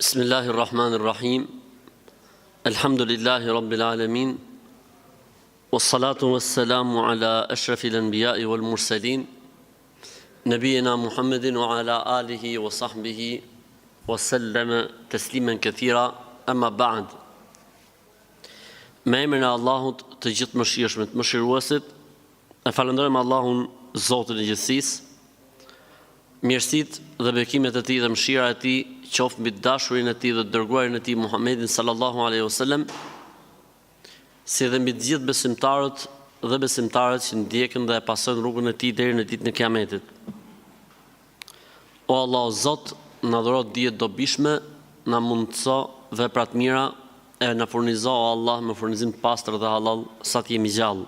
Bismillahirrahmanirrahim. Alhamdulillahi rabbil alamin. Wassalatu wassalamu ala ashrafil anbiya'i wal mursalin. Nabiyina Muhammedin wa ala alihi wa sahbihi wa sallama tasliman kathira. Amma ba'd. Me emrin e Allahut të gjithë mëshirshmit, mëshiruesit, e falenderojmë Allahun, Zotin e gjithësisë. Mirësitë dhe bekimet e tij dhe mëshira e tij qoftë mbi dashurinë e tij dhe dërguarin e tij Muhammedin sallallahu alaihi wasallam, si dhe mbi të gjithë besimtarët dhe besimtarët që ndjekin dhe e pasojnë rrugën e tij deri në ditën e Kiametit. O Allah, o Zot, na dhuro dije dobishme, na mundso vepra të mira e na furnizo, o Allah, me furnizim të pastër dhe halal sa të jemi gjallë.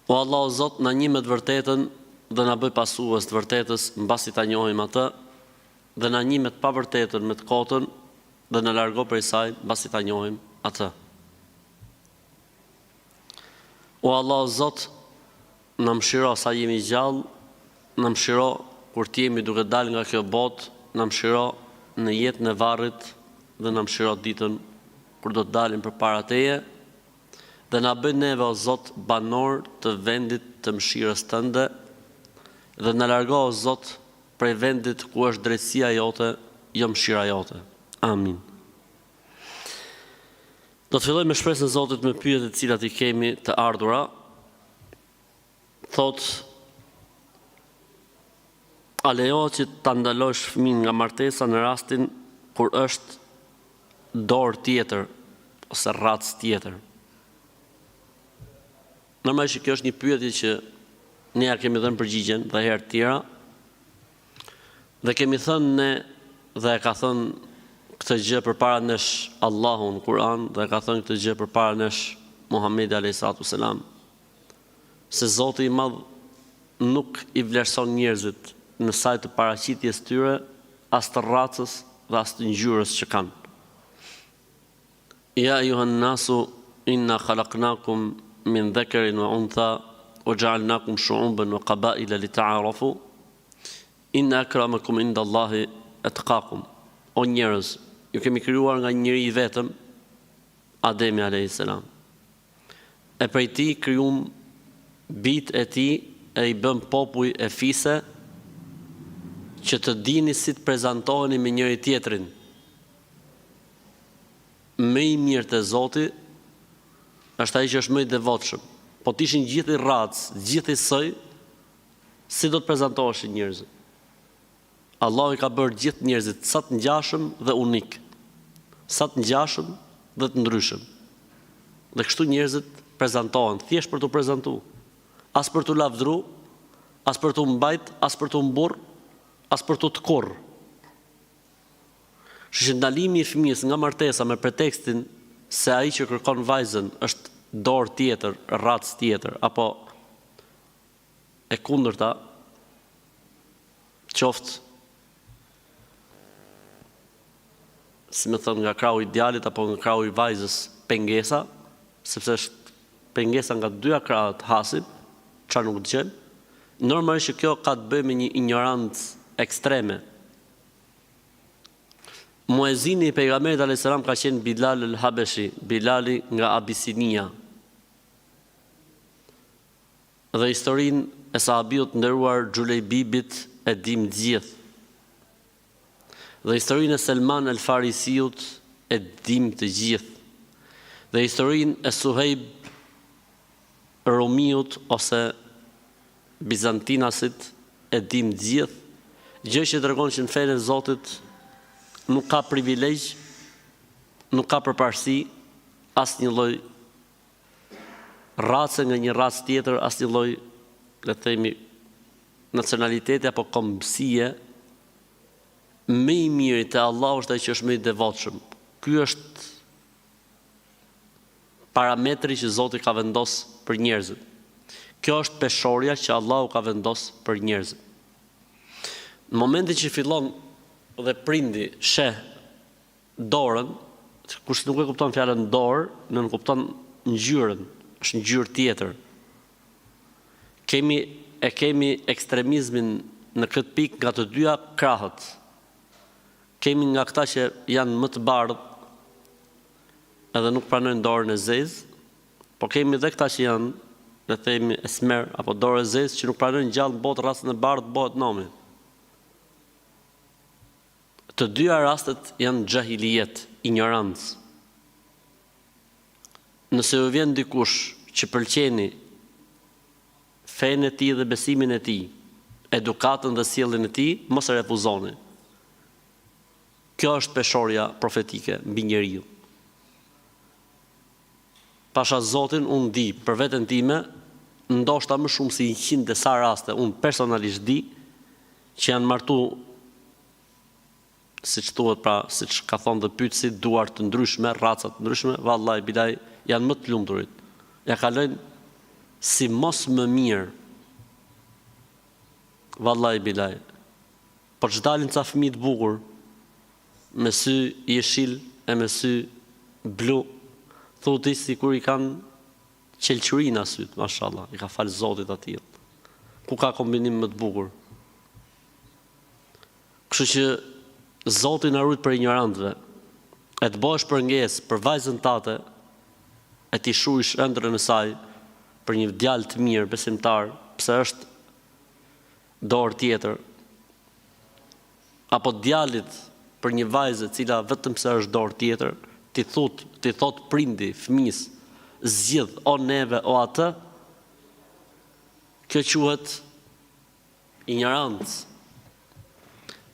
O Allah, o Zot, na njeh me të vërtetën dhe na bëj pasues të vërtetës mbasi ta njohim atë, dhe na njeh me të pavërtetën, me të kotën, dhe na largo prej saj mbasi ta njohim atë. O Allah, o Zot, na mëshiro sa jemi gjallë, na mëshiro kur të jemi duke dalë nga kjo botë, na mëshiro në jetën e varrit dhe na mëshiro ditën kur do të dalim përpara Teje, dhe na bëj neve, o Zot, banor të vendit të mëshirës Tënde, dhe na largo, o Zot, prej vendit ku është drejtësia jote, jo mëshira jote. Amin. Do të filloj me shpresën e Zotit me pyetjet të cilat I kemi të ardhura. Thot: a lejohet që ta ndalosh fëmin nga martesa në rastin kur është dorë tjetër ose racë tjetër? Normalisht kjo është një pyetje që ne ja kemi dhënë përgjigjen dhe herë të tjera, dhe kemi thënë ne, dhe e ka thënë këtë gjë përpara nesh Allahu në Kur'an, dhe e ka thënë këtë gjë përpara nesh Muhamedi a.s. se Zoti I Madh nuk I vlerëson njerëzit në saj të paraqitjes tyre, as të racës dhe as të ngjyrës që kanë. Ja ayuhan nasu inna khalaqnakum min dhakarin wa untha wa ja'alnakum shu'uban wa qaba'ila lita'arafu inna akramakum inda Allahi atqakum. O njerëz, ju kemi krijuar nga njëri I vetëm, Ademi a.s. E prej tij krijum bijt e tij e I bëm popull e fise që të dini si të prezantoheni me njëri tjetrin. Më I mirë te Zoti është ai që është më I devotshëm. Po të ishin gjithë I racë, gjithë I soi, si do të prezantoheshin njerëzit? Allahu I ka bërë gjithë njerëzit sa të ngjashëm dhe unik, sa të ngjashëm dhe të ndryshëm. Dhe kështu njerëzit prezantohen, thjesht për të prezantuar, as për të lavdëruar, as për të mbajt, as për të mburr, as për të kurr. Që ndalimi I fëmijës nga martesa me pretekstin se ai që kërkon vajzën është dorë tjetër, racë tjetër, apo e kundërta, qoftë, si më thënë, nga krahu I djalit apo nga krahu I vajzës pengesa, sepse është pengesa nga dyja krahët hasim, çfarë nuk dëgjojmë. Normalisht kjo ka të bëjë me një ignorancë ekstreme. Muezini I pejgamberit a.s. ka qenë Bilal el-Habeshi, Bilali nga Abisinia. Dhe historinë e sahabiut nderuar Xhulejbibit e dim gjithë. Dhe historinë e Selman el-Farisiut e dim të gjithë. Dhe historinë e Suhejb Romiut ose Bizantinasit e dim të gjithë. Gjë që tregon që në fenë e Zotit nuk ka privilegj, nuk ka përparësi, asnjë lloj race nga një racë tjetër, asnjë lloj, le të themi, nacionaliteti apo kombësie. Më I miri te Allahu është ai që është më I devotshëm. Ky është parametri që Zoti ka vendosur për njerëzit. Kjo është peshorja që Allahu ka vendosur për njerëzit. Në momentin që fillon dhe prindi sheh dorën, kush nuk e kupton fjalën dorë, nuk kupton ngjyrën, është ngjyrë tjetër. Kemi ekstremizmin në këtë pikë nga të dyja krahët. kemi nga këta që janë më të bardhë edhe nuk pranojnë dorën e zezë, po kemi edhe këta që janë, le të themi, esmer apo dorë e zezë që nuk pranojnë gjallë botë rastën e bardhë bëhet nomi. Të dyja rastet janë xahilijet, ignorancë. Nëse ju vjen dikush që pëlqeni fenë e tij dhe besimin e tij, edukatën dhe sjelljen e tij, mos e refuzoni. Kjo është peshorja profetike mbi njeriu. Pasha Zotin unë di për veten time, ndoshta më shumë si 100 sa raste unë personalisht di që janë martu, siç thuhet pra, siç ka thonë dhe pyetësit, duar të ndryshme, raca të ndryshme, vallahi bilaj janë më të lumturit. Ja kalojnë si mos më mirë. Vallahi bilaj. Po ç'dalin ca fëmijë të bukur me sy jeshil e me sy blu, thotë si kur i kanë qelçurinë asyt, mashallah, i ka falë Zotit atij. Ku ka kombinim më të bukur. Kështu që Zoti na ruaj për ignorantëve. E të bësh përngesë për vajzën tate, e ti shuish ëndrrën e saj për një djalë të mirë, besimtar, pse është dorë tjetër, apo djalit për një vajzë e cila vetëm se është dorë tjetër, ti thot prindi, fëmis, zgjidh o neve o atë, kjo quhet ignorancë.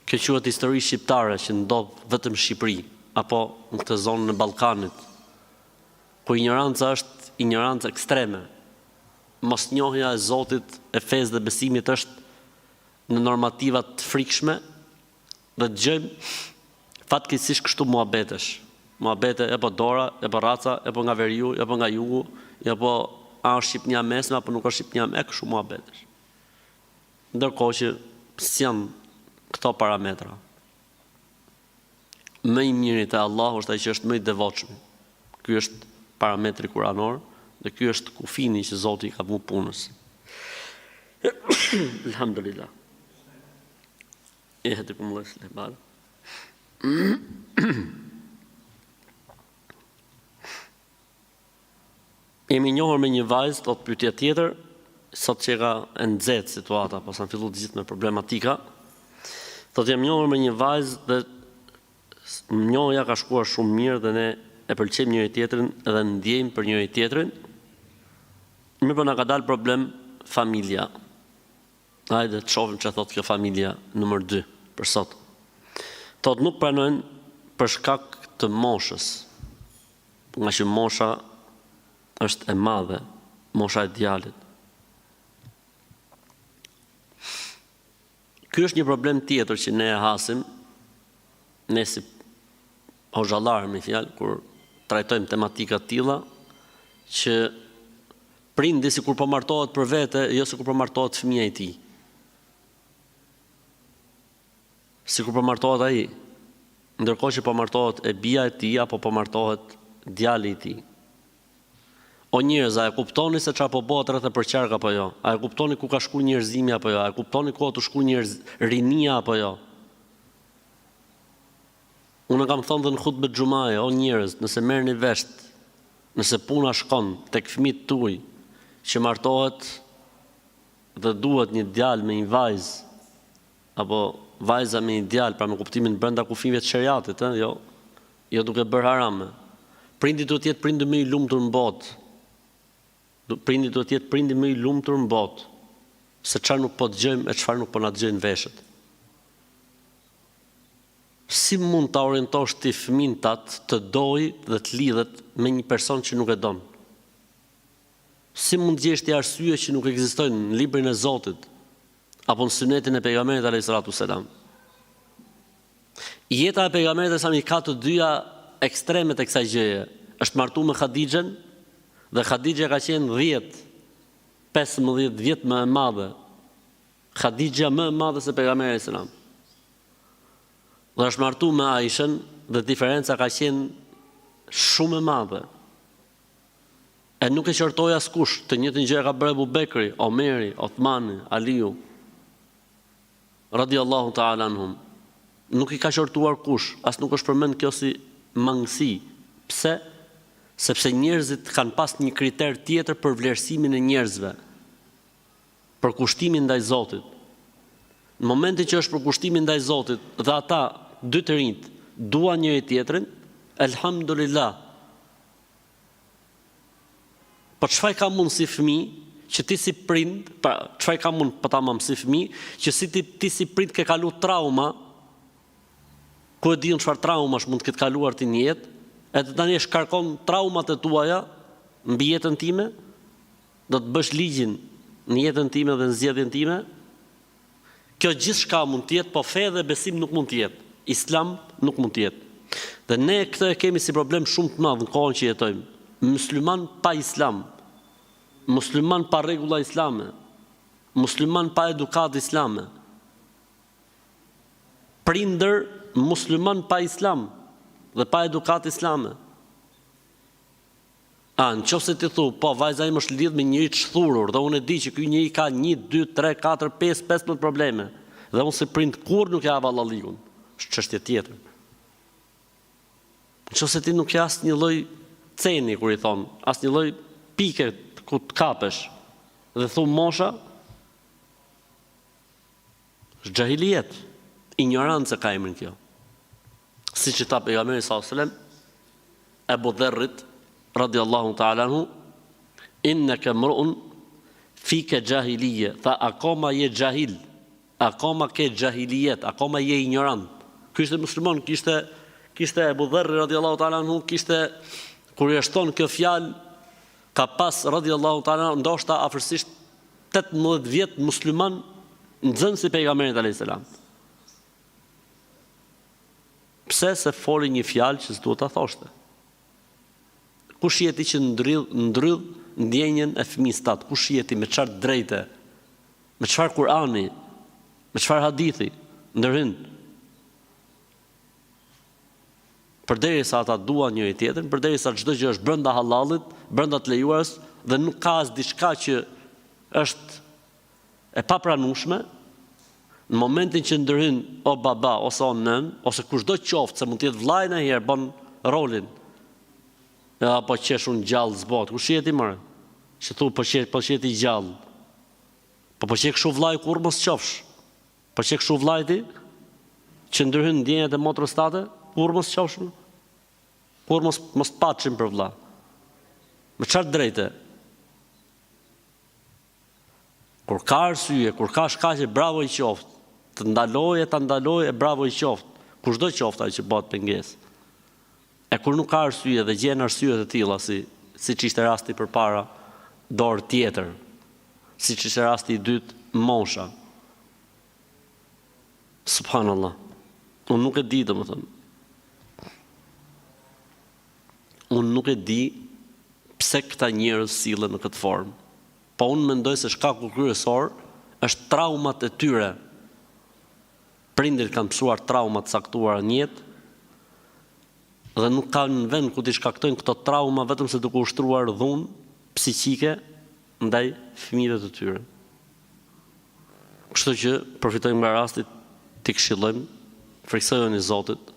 Kjo quhet histori shqiptare që ndodh vetëm në Shqipëri apo në këtë zonë në Ballkanit, ku ignoranca është ignorancë ekstreme. Mosnjohja e Zotit, e fesë dhe besimit është në normativa të frikshme dhe dëgjojmë fatkeqësisht kështu muhabetesh. Muhabete e po dora, e po raca, e po nga veriu, e po nga jugu, e po a është Shqipnia mesme apo nuk është Shqipnia me, kështu muhabetesh. Ndërkohë që s'janë këto parametra. Më i miri te Allahu është ai që është më i devotshëm. Ky është parametri kuranor dhe ky është kufini që Zoti ka vënë punës. Alhamdulillah. Yehdikum Allah subhanahu. Jemi njohur me një vajzë, thot pyetja tjetër, sot që ka nxehtë situata, pas kanë filluar të gjithë me problematika. Thot jam njohur me një vajzë dhe njohja ka shkuar shumë mirë dhe ne e pëlqejmë njëri tjetrin dhe ndjejmë për njëri tjetrin. Mirë, po na ka dalë problem familja. Hajde të shohim çfarë thot kjo familja numër 2 për sot. Thot nuk pranojnë për shkak të moshës. Nga që mosha është e madhe, mosha e djalit. Ky është një problem tjetër që ne e hasim, ne si hoxhallar me fjalë, kur trajtojmë tematika të tilla, që prindi sikur po martohet për vete, jo sikur po martohet fëmia i tij. Sikur po martohet ai, ndërkohë që po martohet e bia e tij apo po martohet djali i tij. O njerëz, a e kuptoni se çfarë po bëhet rreth e përqark apo jo? A e kuptoni ku ka shku njerëzimi apo jo? A e kuptoni ku ka shku rinia apo jo? Unë kam thënë dhe në hutbë xhumaje, o njerëz, nëse merrni vesh, nëse puna shkon tek fëmijët tuaj që martohet dhe duhet një djalë me një vajzë apo vajza me një djalë, pra me kuptimin brenda kufive të shariatit, jo duke bërë harame. Prindi duhet të jetë prindi më i lumtur në botë. Prindi duhet të jetë prindi më i lumtur në botë, se çfarë nuk po dëgjojmë e çfarë nuk po na dëgjojnë veshët. Si mund ta orientosh ti fëmin tat të dojë dhe të lidhet me një person që nuk e don? Si mund të gjesh ti arsye që nuk ekzistojnë në librin e Zotit apo në sunetin e pejgamberit alayhis salatu selam? Jeta e pejgamberit sa i ka të dyja ekstremet e kësaj gjëje. Është martuar me Khadixhen dhe Khadixha ka qenë 15 vjet më e madhe. Khadixha më e madhe se pejgamberi alayhis salam. Dhe është martuar me Aishën dhe diferenca ka qenë shumë e madhe. E nuk e qortoi askush, të njëjtën gjë ka bërë Abu Bekri, Omeri, Othmani, Aliu, radiallahu ta'ala anhum. Nuk i ka qortuar kush, as nuk është përmend kjo si mangësi. Pse? Sepse njerëzit kanë pas një kriter tjetër për vlerësimin e njerëzve, për kushtimin ndaj Zotit. Në momentin që është për kushtimin ndaj Zotit dhe ata dy të rinjt duan njëri tjetrin, elhamdulillah. Po çfarë ka mund si fëmijë që ti si prind, çfarë ka mund po tamam si fëmijë që si ti si prind ke kalu trauma, ku e diun çfarë traumash mund të ketë kaluar ti në jetë, edhe tani e shkarkon traumat e tuaja mbi jetën time, do të bësh ligjin në jetën time dhe në zgjedhjen time. Kjo gjithçka mund të jetë, po fe dhe besim nuk mund të jetë. Islam nuk mund të jetë. Dhe ne këtë e kemi si problem shumë të madh në kohën që jetojmë. Musliman pa islam, musliman pa rregulla islame, musliman pa edukat islame, prindër musliman pa islam dhe pa edukat islame. Nëse ti thu, po vajza ime është lidh me njëri të shthurur dhe unë e di që ky njeri ka 1, 2, 3, 4, 5, 15 probleme dhe unë si prind kur nuk ja valla ligun, është çështje tjetër. Nëse ti nuk ke asnjë lloj ceni, kur i thon, asnjë lloj pike ku të kapesh dhe thu mosha, është xahiliet, ignorancë ka emrin kjo. Siç i tha pejgamberi sallallahu alajhi wasallam Abu Dharrit radiallahu ta'ala anhu, innaka mru'un fika jahiliye, tha akoma je jahil, akoma ke jahiliet, akoma je ignorant. Ky ishte musliman, kishte Abu Dharri radiallahu ta'ala anhu, kur i shton kjo fjalë, ka pas radiallahu ta'ala anhu, ndoshta afërsisht 18 vjet musliman nxënës si pejgamberit alayhis salam. Pse? Se foli një fjalë që s'duhet ta thoshte. Kush jeti që ndryll ndjenjen e fëmijës tat? Kush jeti me çfarë drejte? Me çfarë Kurani? Me çfarë hadithi? Ndërhyn. Përderisa ata duan njëri tjetrin, përderisa çdo gjë është brenda hallallit, brenda të lejuars dhe nuk ka as diçka që është e papranueshme, në momentin që ndërhyn o baba ose o nën, ose kushdo qoftë, se mund të jetë vllai në herë bën rolin. Po qesh unë gjallë zbot, kush jeti mëre? Që thu po qeti gjallë. Po qe kështu vllai kur mos qofsh. Po qe kështu vllai ti që ndërhyn ndjenjat e motrës tate, kur mos qofsh. Kur mos patshim për vlla. Me çfarë drejte? Kur ka arsye, kur ka shkaqe, bravo i qoftë. Të ndaloje, bravo i qoftë. Kushdo qoftë ai që bëhet pengesë. E kur nuk ka arsye dhe gjen arsye të tilla, siç ishte rasti përpara, dorë tjetër, siç ishte rasti i dytë, mosha. Subhanallah. Unë nuk e di, domethënë. Unë nuk e di pse këta njerëz sillen në këtë formë. Po unë mendoj se shkaku kryesor është traumat e tyre. Prindërit kanë mësuar traumat saktuara në jetë dhe nuk kanë vend ku t'i shkaktojnë këto trauma vetëm se duke ushtruar dhunë psiqike ndaj fëmijëve të tyre. Kështu që përfitojmë nga rasti t'i këshillojmë, friksojeni Zotit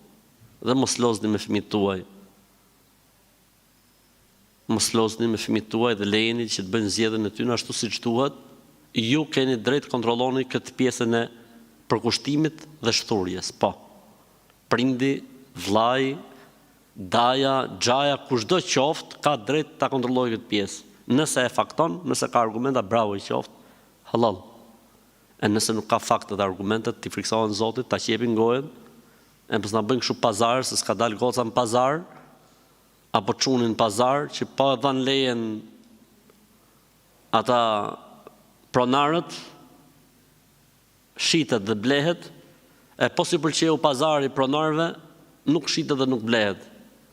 dhe mos lozni me fëmijët tuaj. Mos lozni me fëmijët tuaj dhe lejeni që të bëjnë zgjedhjen e tyre ashtu siç duhet. Ju keni drejt kontrolloni këtë pjesën e përkushtimit dhe shturjes. Po. Prindi, vllai, daja, xhaja, kushdo qoftë ka drejt ta kontrollojë këtë pjesë. Nëse e fakton, nëse ka argumenta, bravo i qoftë, halal. E nëse nuk ka fakte dhe argumentet, ti friksohen Zotit, ta qepin gojen, e pse na bëjnë kështu pazar, se s'ka dalë goca në pazar, apo çunin në pazar, që po e dhan lejen ata pronarët, shitet dhe blehet, e po si pëlqeu pazari pronarëve, nuk shitet dhe nuk blehet.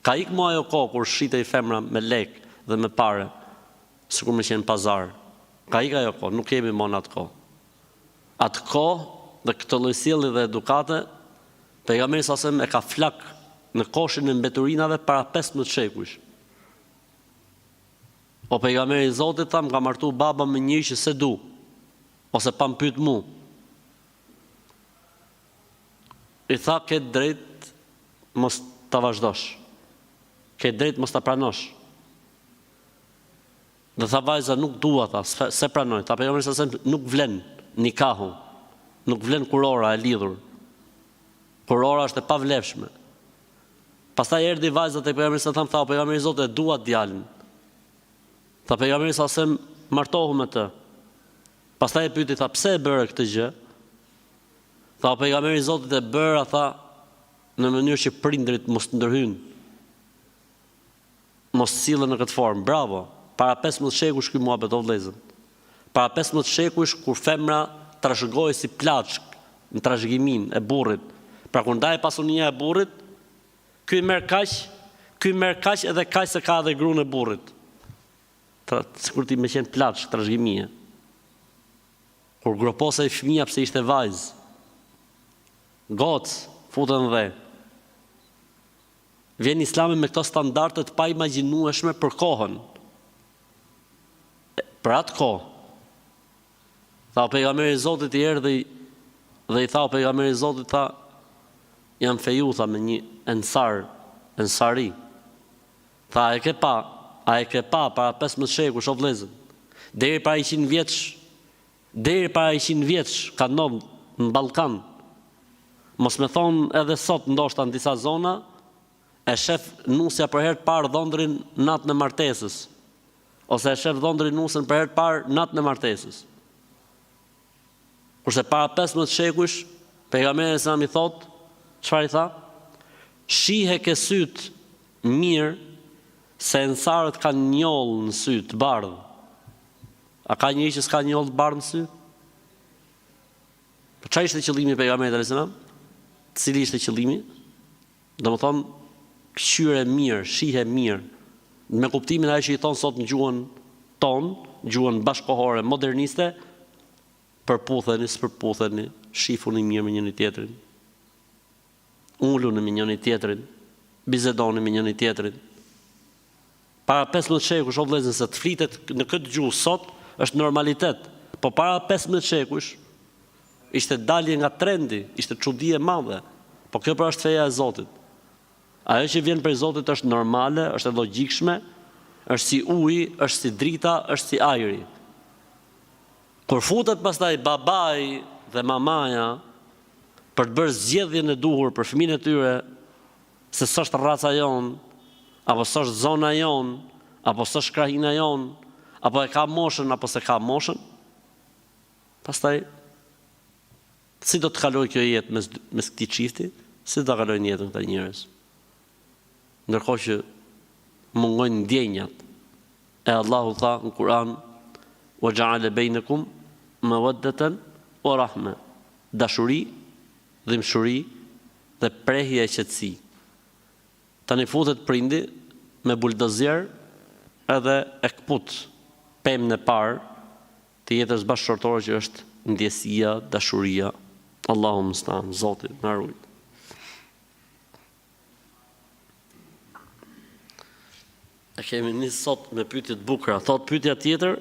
Ka ikë mo ajo kohë kur shitej femra me lek dhe me pare, sikur me qenë pazar. Ka ikë ajo kohë, nuk kemi mo në atë kohë. Atë kohë dhe këtë lloj sjellje dhe edukate, pejgamberi sa e ka flak në koshin e mbeturinave para 15 shekujsh. O pejgamberi i Zotit tha, më ka martu baba me njëri që se du, ose pa më pyet mu. I tha, ke drejt mos ta vazhdosh. Ke drejt mos ta pranosh. Dhe tha vajza, nuk dua, tha, se pranoj. Tha pejgamberi sa nuk vlen nikahu. Nuk vlen kurora e lidhur. Kurora është e pavlefshme. Pastaj erdhi vajza te pejgamberi sa tha, pejgamberi i Zotit, dua djalin. Tha pejgamberi sa martohu me të. Pastaj e pyeti, tha, pse e bëre këtë gjë? Tha pejgamberi i Zotit, e bëra, tha, në mënyrë që prindrit mos të ndërhyjnë. Mos sillen në këtë formë. Bravo. Para 15 shekush ky muhabet o vëllezër. Para 15 shekush kur femra trashëgohej si plaçk në trashëgimin e burrit. Pra kur ndaj pasunia e burrit, ky merr kaq edhe kaq se ka edhe gruan e burrit. Sikur ti më qenë plaçk trashëgimie. Kur groposej fëmia pse ishte vajzë. Goc, futen dhe. Vjen Islami me këto standarde të pa imagjinueshme për kohën. Për atë kohë. Tha pejgamberi i Zotit i erdhi dhe i tha pejgamberi i Zotit, tha, jam feju, tha, me një ensari. Tha, a e ke pa para 15 shekush o vëllezër. Deri para 100 vjeç ka ndodhur në Ballkan. Mos me thonë edhe sot ndoshta në disa zona e shef nusja për herë të parë dhondrin natën e martesës. Ose e shef dhondrin nusën për herë të parë natën e martesës. Kurse para 15 shekush, pejgamberi sa mi thot, çfarë i tha? Shihe ke syt mirë se ensarët kanë njollë në sy të bardhë. A ka njëri që s'ka njollë të bardhë në sy? Po çfarë ishte qëllimi i pejgamberit alayhis salam? Cili ishte qëllimi? Domethënë, këshyre mirë, shihe mirë. Me kuptimin ai që i thon sot në gjuhën tonë, gjuhën bashkohore moderniste, përputheni, shifuni mirë me njëri tjetrin. Uluni me njëri tjetrin, bisedoni me njëri tjetrin. Para 15 shekush, o vëllezër, se të flitet në këtë gjuhë sot është normalitet, po para 15 shekush ishte dalje nga trendi, ishte çudi e madhe. Po kjo pra është feja e Zotit. Ajo që vjen prej Zotit është normale, është e logjikshme, është si uji, është si drita, është si ajri. Kur futet pastaj babai dhe mamaja për të bërë zgjedhjen e duhur për fëmijën e tyre, se s'është raca jon, apo s'është zona jon, apo s'është krahina jon, apo e ka moshën apo s'e ka moshën, pastaj si do të kaloj kjo jetë mes këtij çifti, si do ta kalojnë jetën këta njerëz. Ndërkohë që mungojnë ndjenjat. E Allahu tha në Kur'an, "Wa ja'ala bainakum mawaddatan wa rahma." Dashuri, dhimbshuri dhe prehje e qetësi. Tani futet prindi me buldozer edhe e kput pemën e parë të jetës bashkëshortore që është ndjesia, dashuria. Allahu mështan, Zoti na ruaj. E kemi një sot me pyetje të bukura. Thot pyetja tjetër,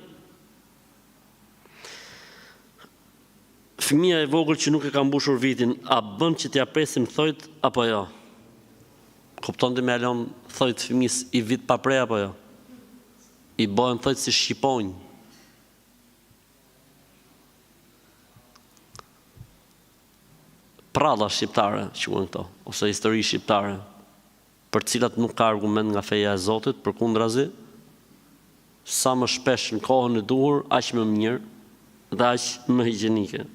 fëmia e vogël që nuk e ka mbushur vitin, a bën që t'ia presim thojt apo jo? Kupton ti me alon thojt fëmis i vit pa prej apo jo? I bëhen thojt si shqiponj. Pralla shqiptare, quhen këto, ose histori shqiptare, për cilat nuk ka argument nga feja e Zotit, përkundrazi, sa më shpesh në kohën e duhur, aq më mirë dhe aq më higjienike.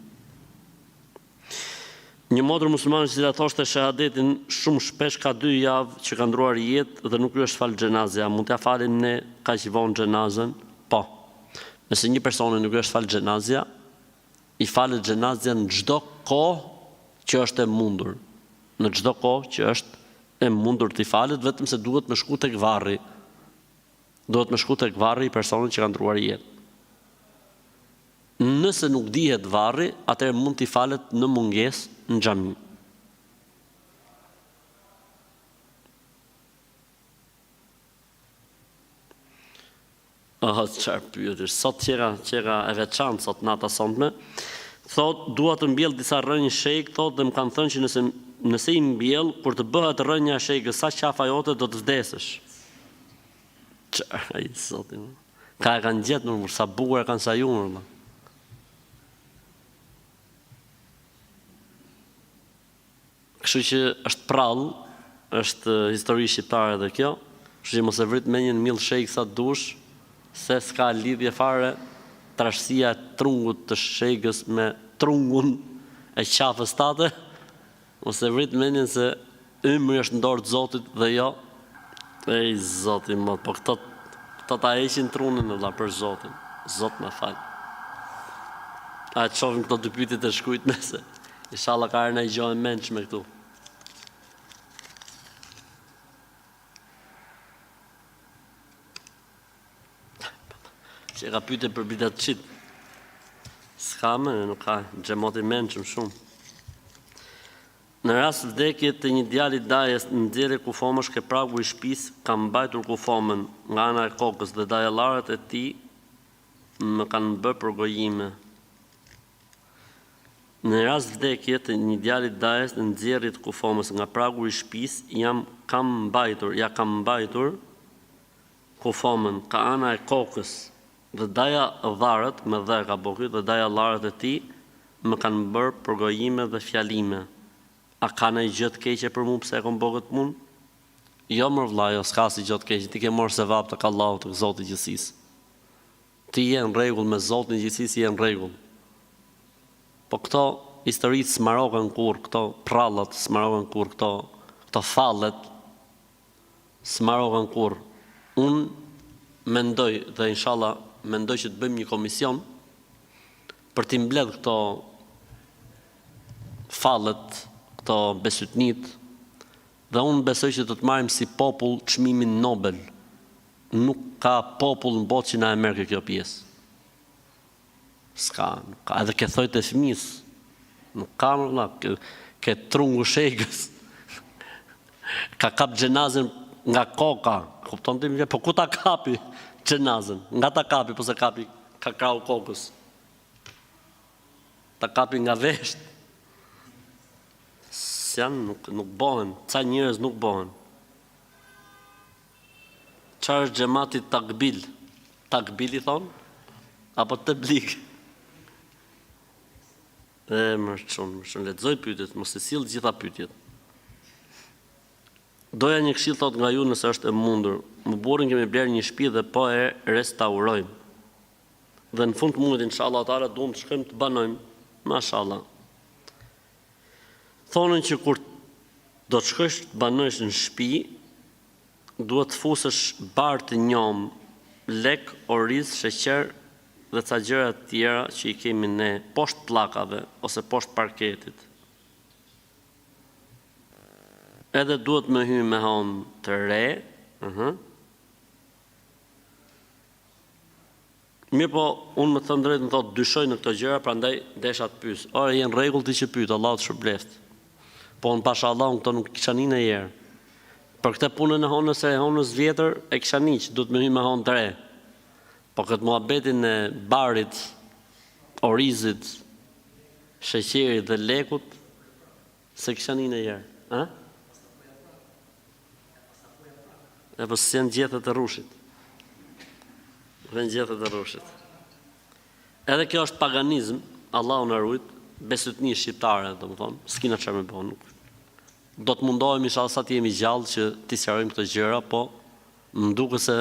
Një motër muslimane që cila thoshte shahadetin shumë shpesh ka 2 javë që ka ndruar jetë dhe nuk ju është falë xhenazja. Mund t'ja falim ne kaq vonë xhenazën? Po. Nëse një personi nuk ju është falë xhenazja, i falet xhenazja në çdo kohë që është e mundur. Në çdo kohë që është e mundur t'i falet, vetëm se duhet me shku tek varri. Duhet me shku tek varri i personit që ka ndruar jetë. Nëse nuk dihet varri, atëherë mund t'i falet në mungesë në xhami. Çfarë pyetësh? Sot qera e veçantë sot nata sonme. Thot, dua të mbjell disa rrënjë shejk, thot, dhe më kanë thënë që nëse nëse i mbjell, kur të bëhet rënja e shejkës, sa qafa jote do të vdesësh. Ai zotin. Ka e kanë gjetur, sa bukur e kanë sajuar. Kështu që është prallë, është histori shqiptare edhe kjo, kështu që mos e vrit me një mill shejk sa dush, se s'ka lidhje fare trashësia e trungut të shejkës me trungun e qafës tate, mos e vrit me një se ymri është në dorë të Zotit dhe jo, ej Zoti më, po këto ta heqin trunin edhe për Zotin, Zot më fal. A të shohim këto dy pyetje të shkujt nëse, inshallah ka në gjë e mendshme këtu. Që ka pyetje për bidat qit. S'ka më, nuk ka, xhamoti mençëm shumë. Në rast vdekje të një djalit dajes në nxjerrje kufomësh ke pragu i shtëpisë, ka mbajtur kufomën nga ana e kokës dhe dajallarët e tij më kanë bërë përgojime. Në rast vdekje të një djalit dajes në nxjerrje të kufomës nga pragu i shtëpisë, kam mbajtur kufomën nga ana e kokës dhe dajallarët me dhe ka boky dhe dajallarët e tij më kanë bërë përgojime dhe fjalime. A ka në gjë të keqe për mu pse e kom bërë këtë punë? Jo më vëlla, jo, s'ka si gjë të keqe, ti ke marrë sevap tek Allahu, tek Zoti i gjithësisë. Ti je në rregull me Zotin e gjithësisë, je në rregull. Po këto historitë s'marohen kur, këto prallat s'marohen kur, këto fallet s'marohen kur. Unë mendoj dhe inshallah mendoj që të bëjmë një komision për t'i mbledh këto fallet, këto besytnit, dhe unë besoj që do të marrim si popull çmimin Nobel. Nuk ka popull në botë që na e merr kjo pjesë. S'ka, nuk ka, edhe ke thojt e fëmis. Nuk ka më vëlla, ke trungu shejkës. Ka kap xhenazën nga koka. Kupton ti, po ku ta kapi xhenazën? Nga ta kapi, po se kapi ka krau kokës. Ta kapi nga vesht. Nuk bëhen, ca njerëz nuk bëhen. Çfarë është xhamati takbil? Takbil i thon? Apo teblik? Më shumë lexoj pyetjet, mos e sill gjitha pyetjet. Doja një këshill thot nga ju nëse është e mundur. Më burrin kemi bler një shtëpi dhe po e restaurojmë. Dhe në fund të muajit inshallah taala duam të shkojmë të banojmë. Mashallah. Thonën që kur do të shkosh të banojsh në shtëpi, duhet të fusësh barë të njom, lek, oriz, sheqer dhe ca gjëra të tjera që i kemi ne poshtë pllakave ose poshtë parketit. Edhe duhet me hy me hon të re, Mirë po, unë më thënë drejtë më thotë dyshoj në këto gjëra, prandaj desha të pyes. Ore, jenë rregull ti që pyet, Allah të shpërbleft. Po në pasha Allah, unë këto nuk kisha një në jerë. Për këte punën e honës e honës vjetër, e kisha një që du të me hy me honë të re. Po këtë muhabetin e barit, orizit, sheqerit dhe lekut, se kisha një në jerë. E po se janë gjethet e rushit. Vën gjethet e rushit. Edhe kjo është paganizm, Allah unë arrujt, besutni shqiptare, do më thonë, s'kina që me bënë nuk. Do të mundohemi inshallah sa të jemi gjallë që t'i sqarojmë këto gjëra, po më duket se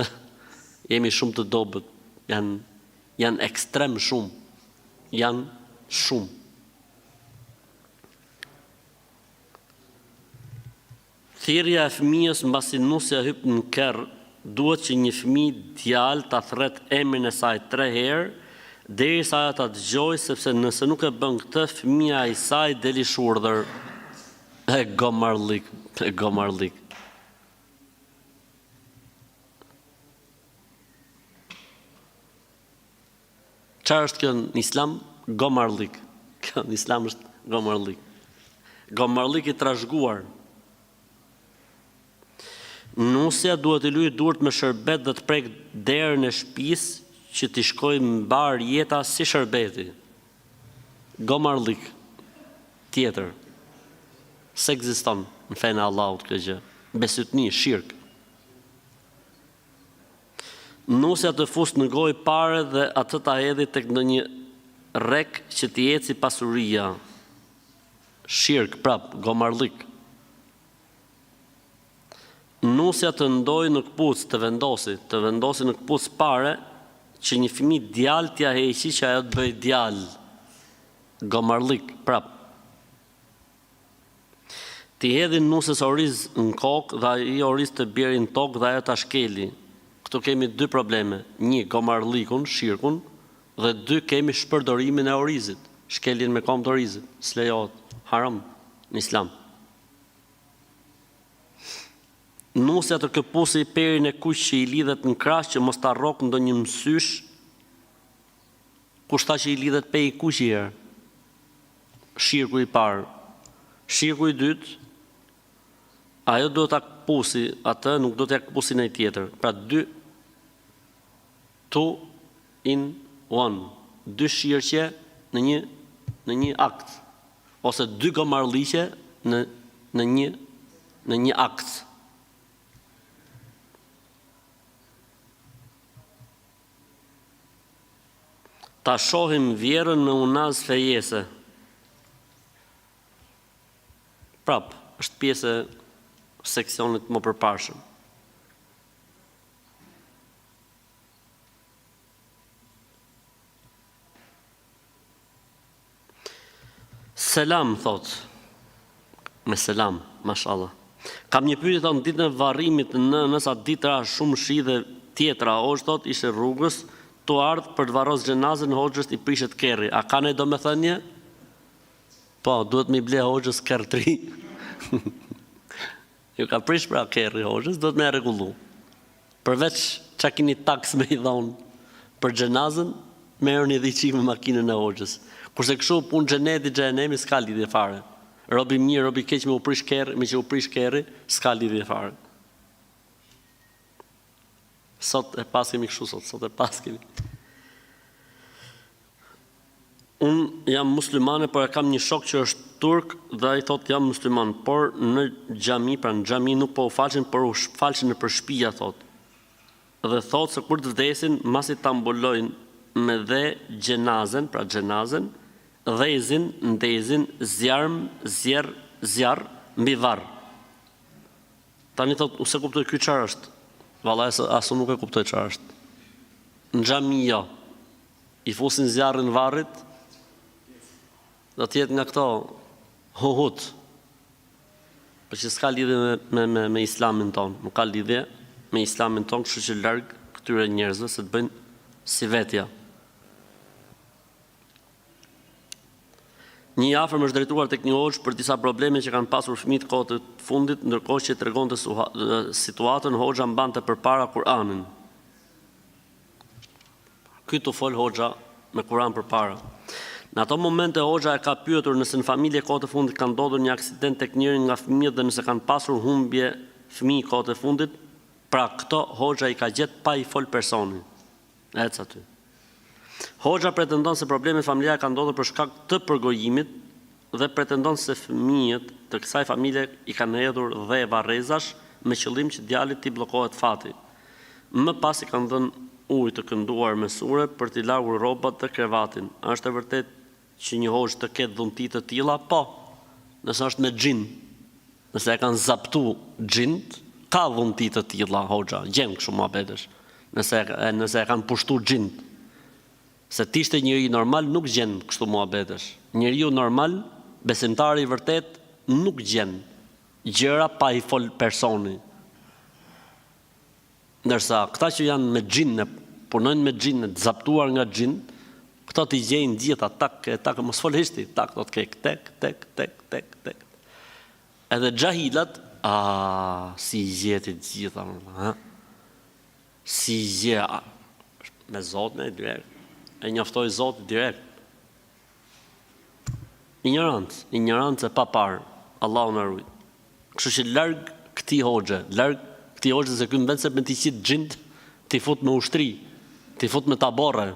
jemi shumë të dobët, janë ekstrem shumë, janë shumë. Thirrja e fëmijës mbasi nusja hyp në kerr, duhet që një fëmijë djalë ta thret emrin e saj 3 herë, derisa ajo ta dëgjojë, sepse nëse nuk e bën këtë, fëmia e saj deli shurdhër. E gomarlik. Çfarë është kjo në Islam? Gomarlik. Kjo në Islam është gomarlik. Gomarlik i trashëguar. Nusja duhet i lyejë durt me shërbet dhe të prek derën e shtëpisë që t'i shkojë mbar jeta si shërbeti. Gomarlik. Tjetër. Se ekziston në fenë e Allahut kjo gjë. Besytni, shirk. Nusja të fus në gojë pare dhe atë ta hedhi tek ndonjë rrek që t'i eci pasuria. Shirk, prap, gomarlik. Nusja të ndoj në këpuc, të vendosi në këpuc pare, që një fëmijë djalë t'ja heqi që ajo të bëj djalë. Gomarlik, prap. Ti hedhin nusës oriz në kokë dhe i oriz të bjeri në tokë dhe ajo ta shkeli. Këtu kemi dy probleme. Një, gomarlikun, shirkun, dhe dy, kemi shpërdorimin e orizit. Shkeljen me kom të orizit. S'lejohet, haram në islam. Nusja të këpusi i perin e kush që i lidhet në krash që mos ta rrok ndonjë mësysh, kushta që i lidhet pe i kush i herë. Shirku i parë. Shirku i dytë, ajo do ta këpusi, atë nuk do t'ja këpusi në tjetër. Pra 2 in 1. 2 shirqe në një akt. Ose 2 gomarliqe në një akt. Ta shohim vjerën me unaz fejese. Prap, është pjesë e seksionit më përparshëm. Selam, thot. Me selam, mashallah. Kam një pyetje thon ditën e varrimit në nënës, atë ditë ra shumë shi dhe tjetra, hoxh thot ishte rrugës, tu ardh për të varros xhenazën, hoxhës i prishet kerri. A ka ne domethënie? Po, duhet me ble hoxhës kerr 3. Ju ka prish pra kerri hoxhës, duhet me rregullu. Përveç çka keni taks me i dhon për xhenazën, merrni dhiçi me makinën e hoxhës. Kurse kështu punë xheneti xhenemi s'ka lidhje fare. Robi mirë, robi keq me u prish kerri, me që u prish kerri, s'ka lidhje fare. Sot e pas kemi kështu sot e pas kemi. Unë jam muslimane, por e kam një shok që është turk dhe ai thot jam musliman, por në xhami, pra në xhami nuk po u falshin, por u falshin nëpër shtëpia thot. Dhe thot se kur të vdesin, masi ta mbulojnë me dhe xhenazën, pra xhenazën, dhezin, ndezin, zjarr mbi varr. Tani thot, se kuptoj ky çfarë është. Vallai asu nuk e kuptoj çfarë është. Në xhami jo. I fusin zjarrin varrit. Do të jetë nga këto hohut. Por që s'ka lidhje me islamin ton, nuk ka lidhje me islamin ton, kështu që larg këtyre njerëzve se të bëjnë si vetja. Një afër më është drejtuar tek një hoxh për disa probleme që kanë pasur fëmijët kohët e fundit, ndërkohë që tregonte situatën, hoxha mbante përpara Kur'anin. Ky të fol hoxha me Kur'an përpara. Në ato momente hoxha e ka pyetur nëse në familje kohët e fundit ka ndodhur një aksident tek njëri nga fëmijët dhe nëse kanë pasur humbje fëmijë kohët e fundit, pra këto hoxha i ka gjetë pa i fol personin. Ec aty. Hoxha pretendon se probleme familjare ka ndodhur për shkak të përgojimit dhe pretendon se fëmijët të kësaj familje i kanë hedhur dhe varrezash me qëllim që djalit t'i bllokohet fati. Më pas i kanë dhënë ujë të kënduar me sure për t'i largur rrobat të krevatin. A është e vërtet që një hoxh të ketë dhunti të tilla? Po. Nëse është me xhin, nëse e kanë zaptu xhint, ka dhunti të tilla hoxha, gjen kështu muhabetesh. Nëse e kanë pushtu xhint. Se t'ishte njëri normal nuk gjen kështu muhabetesh. Njeriu normal, besimtari i vërtet, nuk gjen gjëra pa i fol personi. Ndërsa këta që janë me xhin, punojnë me xhin, të zaptuar nga xhin, këto t'i gjejnë gjitha tak mos foleshti, tak do të tek. Edhe xhahilat, si i gjetit gjitha, si i gje me Zotin e direkt. E njoftoj Zotin direkt. Ignorancë e pa parë. Allahu na ruaj. Kështu që larg këtij hoxhe, se ky mbet se me t'i qit xhint, t'i fut me ushtri, t'i fut me taborre.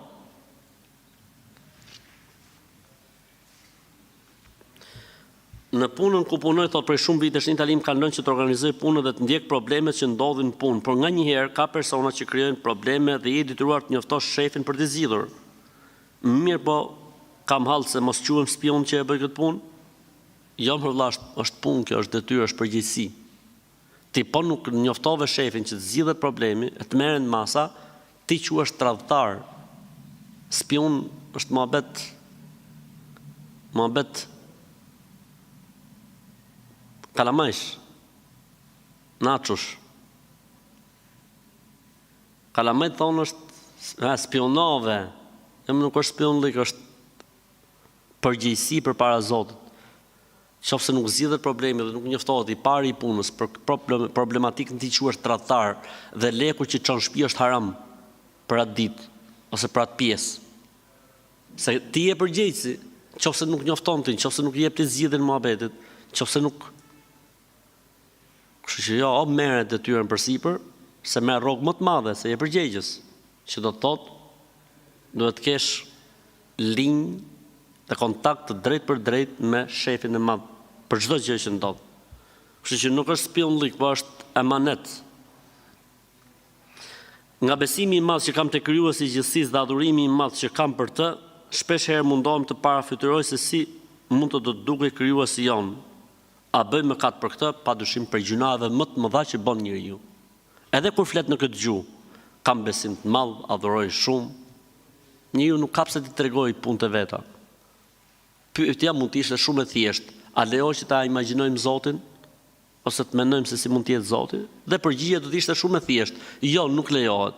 Në punën ku punoj, thot për shumë vitesh në Itali më kanë lënë që të organizoj punën dhe të ndjek problemet që ndodhin në punë, por nganjëherë ka persona që krijojnë probleme dhe je detyruar të njoftosh shefin për të zgjidhur. Mirë, po kam hallë se mos quhem spion që e bëj këtë punë. Jo, më vëlla, është punë kjo, është detyrë, është përgjegjësi. Ti po nuk njoftove shefin që të zgjidhet problemi, e të merren masa, ti quhesh tradhtar. Spion është mohabet kalamajsh, naqush. Kalamajt thonë është spionove, nuk është spionlik, është përgjegjësi për para Zotit. Qofse nuk zgjidhet problemi dhe nuk njoftohet i pari i punës për problematikën ti quhesh tradhtar dhe leku që çon shtëpi është haram për atë ditë ose për atë pjesë. Se ti je përgjegjësi, qofse nuk njofton ti, qofse nuk jep ti zgjidhjen muhabetit, qofse nuk. Kështu që jo, o merret detyrën përsipër, se merr rrogë më të madhe se je përgjegjës, që do të thotë duhet të kesh linjë dhe kontakt të drejt për drejt me shefin e madh për çdo gjë që ndodh. Kështu që nuk është spionlik, po është emanet. Nga besimi i madh që kam te krijuesi i gjithësisë dhe adhurimi i madh që kam për të, shpesh herë mundohem të parafytyroj se si mund të do të dukej krijuesi jon. A bëj mëkat për këtë, padyshim për gjunave më të mëdha që bën njeriu. Edhe kur flet në këtë gjuhë, kam besim të madh, adhuroj shumë. Njeriu nuk ka pse të tregoj punët e veta. Pyetja mund të ishte shumë e thjeshtë. A lejo që ta imagjinojmë Zotin? Ose të mendojmë se si mund të jetë Zoti? Dhe përgjigjja do të ishte shumë e thjeshtë. Jo, nuk lejohet.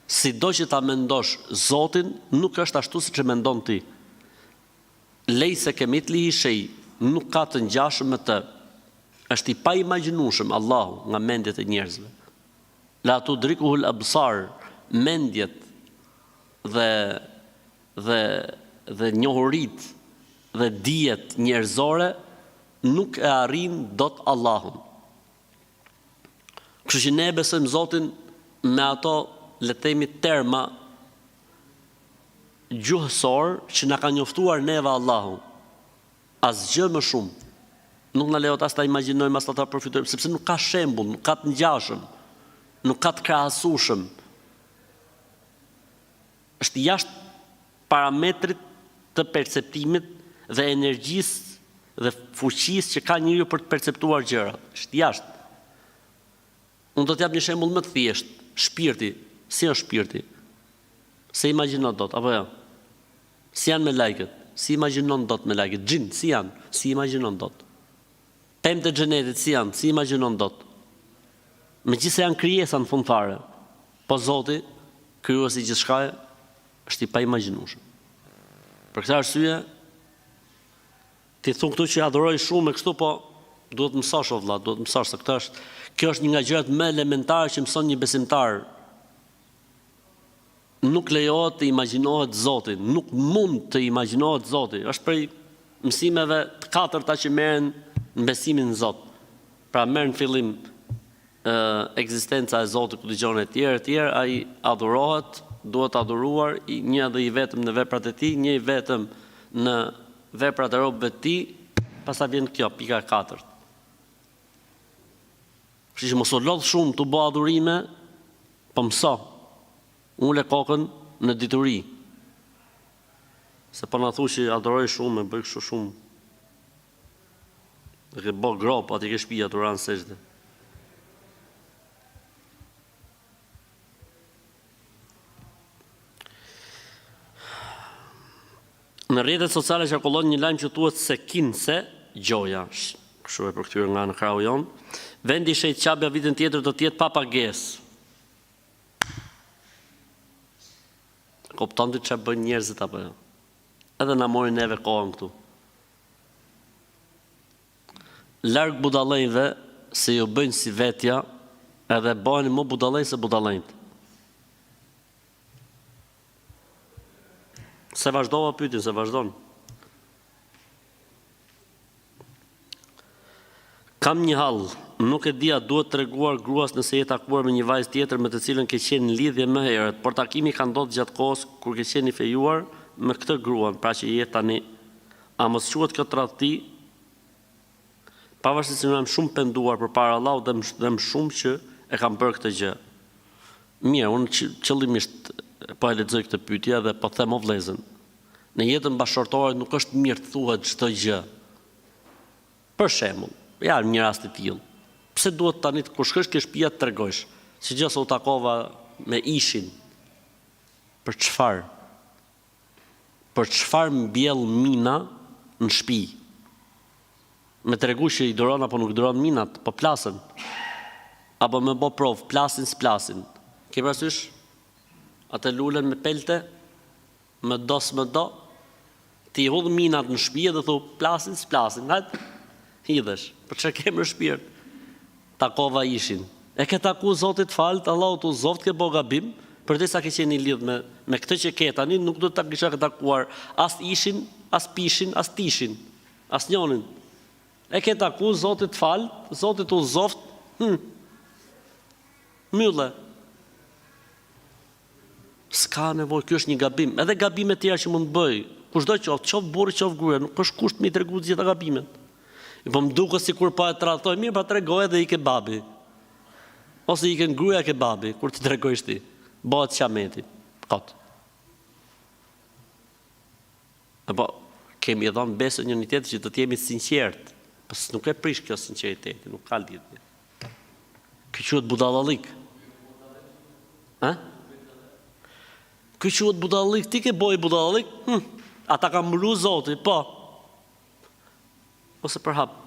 Sido që ta mendosh Zotin, nuk është ashtu siç e mendon ti. Lejse kemithlihi shay, nuk ka të ngjashëm me të. Është i paimagjinueshëm Allahu nga mendjet e njerëzve. La tudrikuhul absar, mendjet dhe njohurit dhe dijet njerëzore nuk e arrin dot Allahun. Kështu që ne besojmë Zotin me ato, le të themi, terma gjuhësor që na ka njoftuar neve Allahu. Asgjë më shumë. Nuk na lejohet as ta imagjinojmë, as ta përfitojmë, sepse nuk ka shembull, nuk ka të ngjashëm, nuk ka të krahasueshëm. Është jashtë parametrit të perceptimit dhe energjisë dhe fuqisë që ka njeriu për të perceptuar gjërat. Është jashtë. Unë do t'jap një shembull më të thjeshtë. Shpirti, si është shpirti? Se imagjinon dot apo jo? Si janë me lajket? Si imagjinon dot me lajket? Xhin, si janë? Si imagjinon dot? Pemët e xhenetit si janë? Si imagjinon dot? Megjithëse janë krijesa në fund fare, po Zoti, krijuesi i gjithçkaje, është i paimagjinueshëm. Për këtë arsye, ti thon këtu që adhuroj shumë e kështu, po duhet mësosh o vëlla, duhet mësosh se kjo është një nga gjërat më elementare që mëson një besimtar. Nuk lejohet të imagjinohet Zoti, nuk mund të imagjinohet Zoti. Është prej mësimeve të katërta që merren në besimin në Zot. Pra merr në fillim ekzistenca e Zotit ku dëgjon e tjerë, ai adhurohet, duhet adhuruar, një dhe i vetëm në veprat e tij, një i vetëm në veprat e robëve të tij, pastaj vjen kjo pika e katërt. Kështu që mos u lodh shumë të bëj adhurime, po mëso. Ule kokën në dituri. Se po na thu që adhuroj shumë, e bëj kështu shumë. Dhe ke bë grop, aty ke shtëpia Turan sejdë. Në rrjetet sociale qarkullon një lajm që thuhet se kinse gjoja, kështu e përkthyer nga në krau jon, vendi i Shejt Qabja vitin tjetër do të jetë pa pagesë. Kupton ti çfarë bën njerëzit apo jo? Edhe na morin neve kohën këtu. Larg budallëjve se ju bëjnë si vetja, edhe bëhen më budallëj se budallëjt. Se vazhdova pyetjen, se vazhdon. Kam një hall, nuk e di a duhet treguar gruas nëse je takuar me një vajzë tjetër me të cilën ke qenë në lidhje më herët, por takimi ka ndodhur gjatë kohës kur ke qenë i fejuar me këtë gruan, pra që je tani. A mos quhet kjo tradhti Pavarësisht se jam shumë penduar përpara Allahut dhe më shumë që e kam bërë këtë gjë. Mirë, unë qëllimisht po e lexoj këtë pyetje dhe po them o vëllezën. Në jetën bashkëtorë nuk është mirë të thuhet çdo gjë. Për shembull, ja një rast i tillë. Pse duhet tani kur shkosh ke shtëpia të tregojsh? Si gjë se u takova me ishin. Për çfarë? Për çfarë mbjell mina në shtëpi? Me tregu që i duron apo nuk duron minat, po plasën. Apo me bë provë, plasin s'plasin. Ke parasysh? Atë lulen me pelte, me do, ti hudh minat në shtëpi dhe thu plasin s'plasin. Hajt, hidhesh. Për çka ke më shpirt? Takova ishin. E ke taku Zotit falt, Allahu tu zoft ke bo gabim, përdesa ke qenë i lidh me këtë që ke tani, nuk do ta kisha takuar as ishin, as pishin, as tishin, as njonin. E ke taku Zotit falt, Zoti tu zoft. Mylle. S'ka nevojë, ky është një gabim. Edhe gabime tjera që mund të bëj, kushdo qoftë burri, qoftë gruaja, nuk është kusht me i tregu të gjitha gabimet. Po më duket sikur pa e tradhtoj mirë, pa tregoj edhe i ke babi. Ose i ke gruaja ke babi, kur ti tregojsh ti. Bëhet qameti. Kot. Apo kemi dhënë besën një tjetër që të jemi sinqert. Pas nuk e prish kjo sinqeriteti, nuk ka lidhje. Ky quhet budallallik. Ky quhet budallallik, ti ke boj budallallik? Ata ka mbulu Zoti, po. Ose për hap.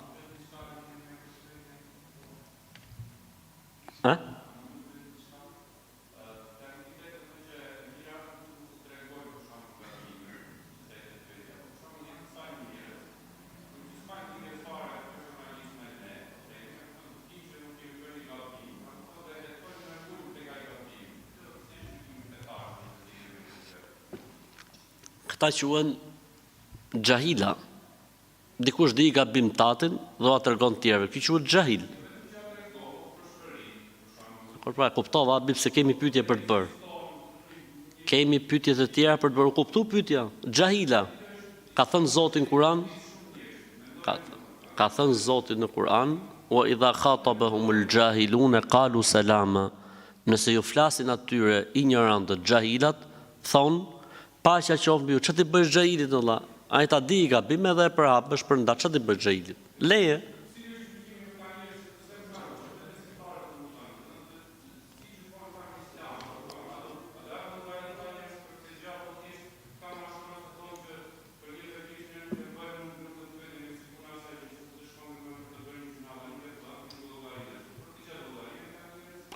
Këta quhen xahila. Dikush di gabim tatin dhe ua tregon tjerëve. Ky quhet xahil. Por pra kuptova se kemi pyetje për të bërë. Kemi pyetje të tjera për të bërë. Kuptu pyetja. Xahila. Ka thënë Zoti në Kur'an? Ka thënë Zoti në Kur'an, "Wa idha khatabahumul jahilun qalu salama." Nëse ju flasin atyre ignorantët, xahilat, thon, "Paqja qoftë mbi ju." Ç'ti bësh xahilit valla? Ai ta di gabim edhe e përhapësh për nda ç'ti bësh xhahilit. Leje.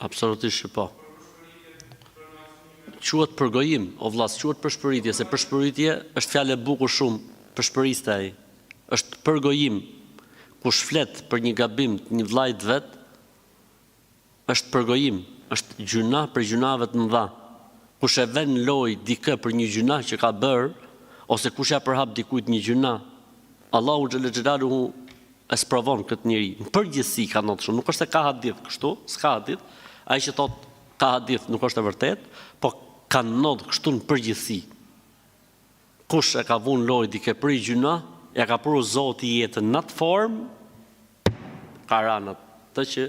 Absolutisht po. Quhet përgojim, o vllaz, quhet përshpëritje, se përshpëritje është fjalë e bukur shumë, përshpëriste ai. Është përgojim. Kush flet për një gabim të një vllajt vet, është përgojim, është gjuna për gjunave të mëdha. Kush e vën loj dikë për një gjuna që ka bër, ose kush ja përhap dikujt një gjuna, Allahu xhalla xhelaluhu e sprovon këtë njeri. Në përgjithësi ka ndodhur shumë, nuk është se ka hadith kështu, s'ka hadith. Ai që thot ka hadith nuk është e vërtet, po ka ndodhur kështu në përgjithësi. Kush e ka vënë loj dikë për një gjuna, ja ka prur Zoti jetën në atë formë, ka rënë atë që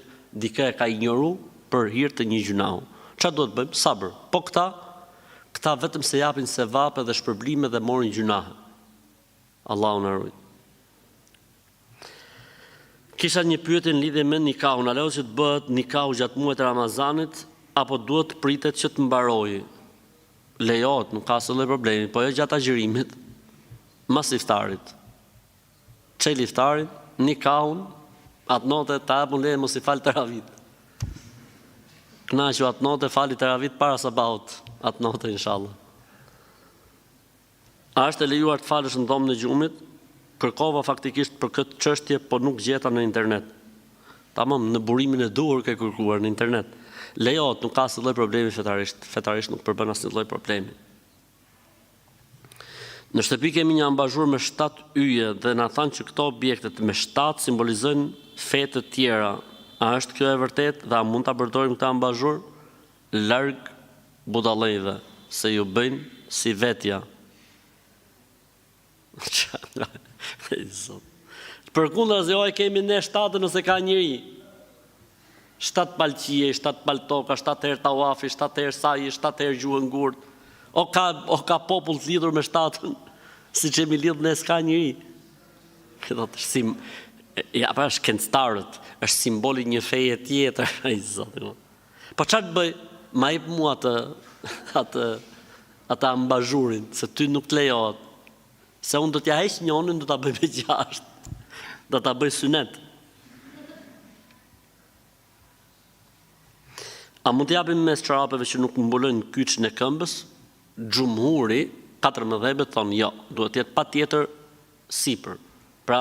dikë e ka ignoruar për hir të një gjunahu. Çfarë duhet bëjmë? Sabër. Po këta vetëm se japin sevape dhe shpërblime dhe morin gjunahe. Allahu na ruaj. Kisha një pyetje në lidhje me nikahun, a lejohet që të bëhet nikahu gjatë muajit të Ramazanit apo duhet të pritet që të mbarojë? Lejohet, nuk ka asnjë problem, po jo gjatë agjërimit, mas iftarit. Çel iftarin, nikahun, atë notë ta hapun leje mos i fal taravit. Kënaqu atë notë fali taravit para sabahut, atë notë inshallah. A është e lejuar të falësh në dhomën e gjumit? Kërkova faktikisht për këtë çështje, po nuk gjeta në internet. Tamam, në burimin e duhur ke kërkuar në internet. Lejohet, nuk ka asnjë lloj problemi fetarisht. Fetarisht nuk përbën asnjë lloj problemi. Në shtëpi kemi një ambazhur me 7 yje dhe na thanë që këto objektet me 7 simbolizojnë fe të tjera. A është kjo e vërtet dhe a mund ta përdorim këtë ambazhur? Larg budallëve, se ju bëjnë si vetja. Përkundër e kemi ne 7 nëse ka njëri. 7 palqie, 7 paltoka, 7 herë tawafi, 7 herë saji, 7 herë gjuhë ngurt. O ka popull të lidhur me 7, siç e mi lidh ne s'ka njëri. Këto është shkencëtarët, është simboli një feje tjetër, ai zoti. Po çfarë të bëj? Ma jep mua atë ambazhurin, se ty nuk të lejohet. Se unë do t'ja heq njonin, do t'a bëj me 6. Do t'a bëj synet. A mund t'japim mes çorapeve që nuk mbulojnë kyçin e këmbës? Xhumhuri, 4 mëdhëbet thonë jo, duhet të jetë patjetër sipër. Pra,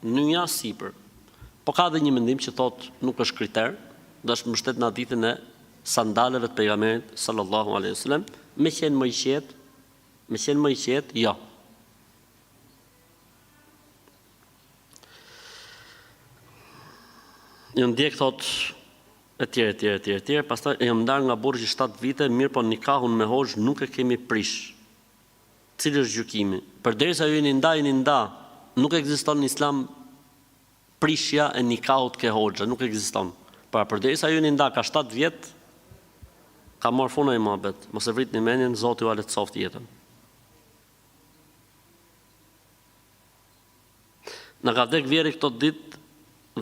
nyja sipër. Po ka dhe një mendim që thotë nuk është kriter, do është mbështet në hadithin e sandaleve të pejgamberit sallallahu alaihi wasallam, me qenë më i qetë, jo. Një ndjek thotë etj, pastaj jam ndarë nga burri 7 vite, mirë po nikahun me hoxh nuk e kemi prish. Cili është gjykimi? Përderisa ju jeni nda, nuk ekziston në Islam prishja e nikahut ke hoxha, nuk ekziston. Pra përderisa ju jeni nda ka 7 vjet, ka marrë funa i mohabet. Mos e vritni mendjen, Zoti ju alet soft jetën. Në ka vdek vjeri këto ditë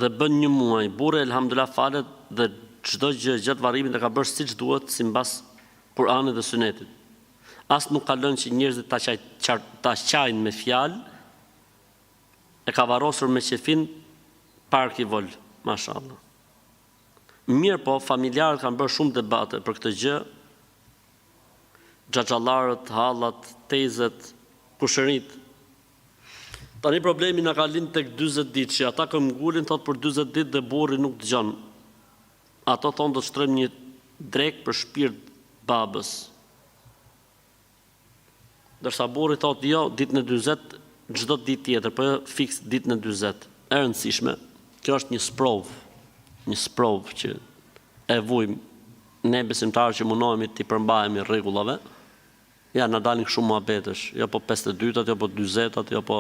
dhe bën 1 muaj. Burri elhamdulillah falet dhe çdo gjë gjatë varrimit e ka bërë siç duhet, sipas Kur'anit dhe Sunetit. As nuk ka lënë që njerëzit ta qajnë me fjalë, e ka varrosur me qefin parki vol, mashallah. Mirë po, familjarët kanë bërë shumë debate për këtë gjë, xhaxhallarët, hallat, tezet, kushërit. Tani problemi na ka lind tek 40 ditë, që ata këmbgulin thot për 40 ditë dhe burri nuk dëgjon. Ato thonë do të shtrojmë një drek për shpirt babës. Dërsa burri thot jo, ditën e 40, çdo ditë tjetër, po jo fiks ditën e 40. E rëndësishme, kjo është një sprov që e vujmë ne besimtarë që mundohemi t'i përmbahemi rregullave. Ja, na dalin shumë muhabetësh, jo po 52-at, jo po 40-at, jo po.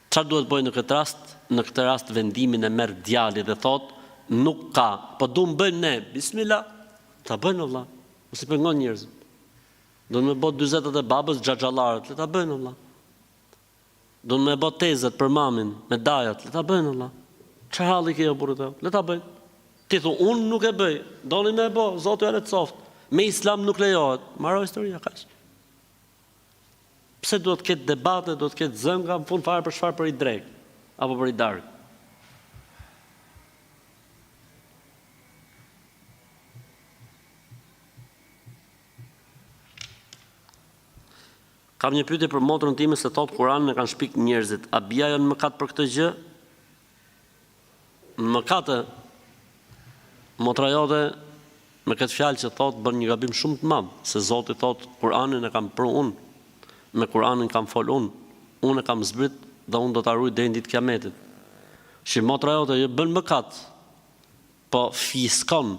Çfarë duhet bëjë në këtë rast? Në këtë rast vendimin e merr djali dhe thot, nuk ka, po duam bëjmë ne, bismillah, ta bëjnë Allah, mos i pengon njerëzit. Do me bë 40-at e babës xhaxhallarët, le ta bëjnë Allah. Do me bë tezet për mamin, me dajat, le ta bëjnë Allah. Çfarë halli ke burrë të? Le ta bëjnë. Ti thu, unë nuk e bëj, doni me e bë, Zoti ja le të soft. Me Islam nuk lejohet. Maro historia kaq. Pse duhet të ketë debate, duhet të ketë zënga, në fund fare për çfarë, për i drek apo për i dark. Kam një pyetje për motrën time se thot Kur'anin e kanë shpik njerëzit. A bija janë mëkat për këtë gjë? Mëkate, motra jote me këtë fjalë që thot bën një gabim shumë të madh, se Zoti thot Kur'anin e kam pru unë, me Kur'anin kam fol unë e kam zbrit dhe unë do ta ruaj deri në ditë kiametit. Që motra jote bën mëkat, po fiskon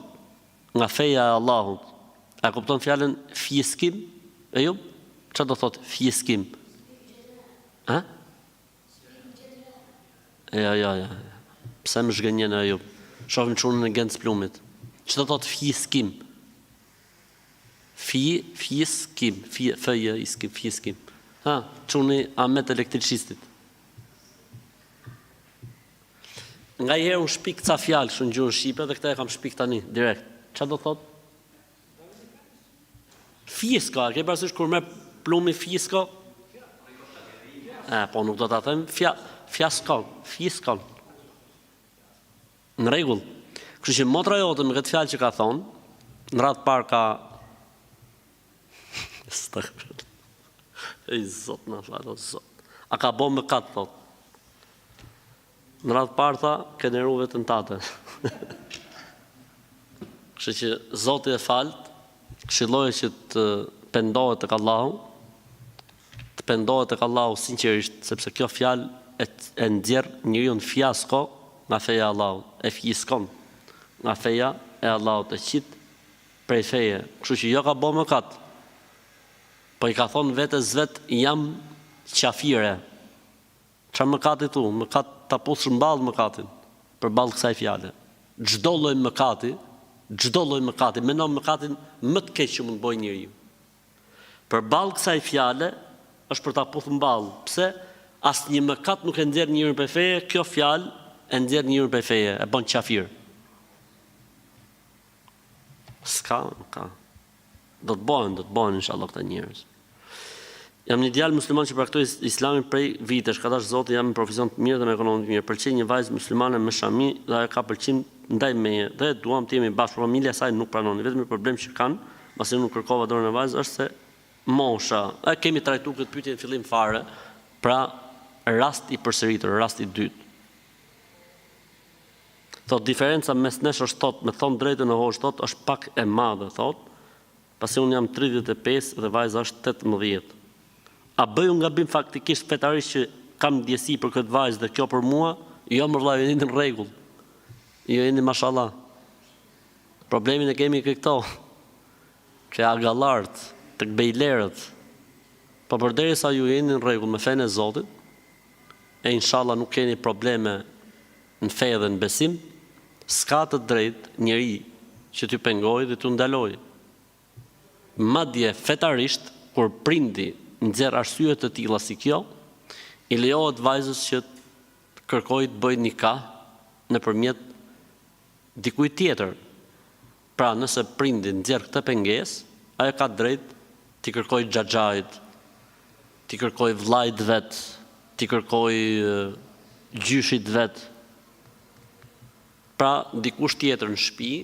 nga feja e Allahut. A kupton fjalën fiskim? E jo? Çfarë do thot fiskim? Ha? Ja. Pse më zhgënjen ajo? Shohim çunën e Gens Plumit. Çfarë do thot fiskim? Fiskim. Ha, çuni Ahmet elektricistit. Nga i herë unë shpik ca fjalë kështu në gjuhën shqipe dhe këta e kam shpik tani direkt. Çfarë do thot? Fiska, ke parasysh kur merr Plumi fisko? Po nuk do ta them fiskon. Në rregull. Kështu që motra jote me këtë fjalë që ka thonë, në radhë parë ka Ej zot na fal, zot. A ka bën mëkat thot. Në radhë parë tha, ke nderu vetën tate. Kështu që Zoti e falt, këshilloje që të pendohet tek Allahu, të pendohet tek Allahu sinqerisht, sepse kjo fjalë e nxjerr njeriu në fiasko nga feja e Allahut, e fiskon nga feja e Allahut, e qit prej feje. Kështu që jo ka bën mëkat, po i ka thonë vetes vet jam qafire. Çfarë mëkati tu? Mëkat ta puthsh mballë mëkatin, përballë kësaj fjale. Çdo lloj mëkati, menon mëkatin më të keq që mund të bëjë njeriu. Përballë kësaj fjale është për ta puthur mballë. Pse? Asnjë mëkat nuk e nxjerr njeriun prej feje, kjo fjalë e nxjerr njeriun prej feje, e bën qafir. Ska. Do të bëhen inshallah këta njerëz. Jam një djalë musliman që praktoj islamin prej vitesh, ka dash Zoti, jam në profesion të mirë dhe në ekonomi të mirë. Pëlqej një vajzë muslimane me shami dhe ajo ka pëlqim ndaj meje dhe duam të jemi bashkë, por familja e saj nuk pranon. Vetëm problem që kanë, pasi nuk kërkova dorën e vajzës, është se mosha. E kemi trajtuar këtë pyetje në fillim fare, pra rast i përsëritur, rast i dytë. Thot diferenca mes nesh është thot, me thon drejtën e hosh thot, është pak e madhe thot, pasi unë jam 35 dhe vajza është 18. A bëj unë gabim faktikisht fetarisht që kam ndjesi për këtë vajzë dhe kjo për mua? Jo më vëllai, jeni në rregull. Jo jeni mashallah. Problemin e kemi këto. Që agallart, të bejlerët. Po përderisa ju jeni në rregull me fenë e Zotit, e inshallah nuk keni probleme në fe dhe në besim, s'ka të drejtë njeri që t'ju pengoj dhe t'ju ndaloj. Madje fetarisht, kur prindi nxjerr arsye të tilla si kjo, i lejohet vajzës që të kërkojë të bëjë nikah nëpërmjet dikujt tjetër. Pra, nëse prindi nxjerr këtë pengesë, ajo ka drejt t'i kërkojë xhaxhait, t'i kërkojë vllajt vet, t'i kërkojë gjyshit vet. Pra, dikush tjetër në shtëpi,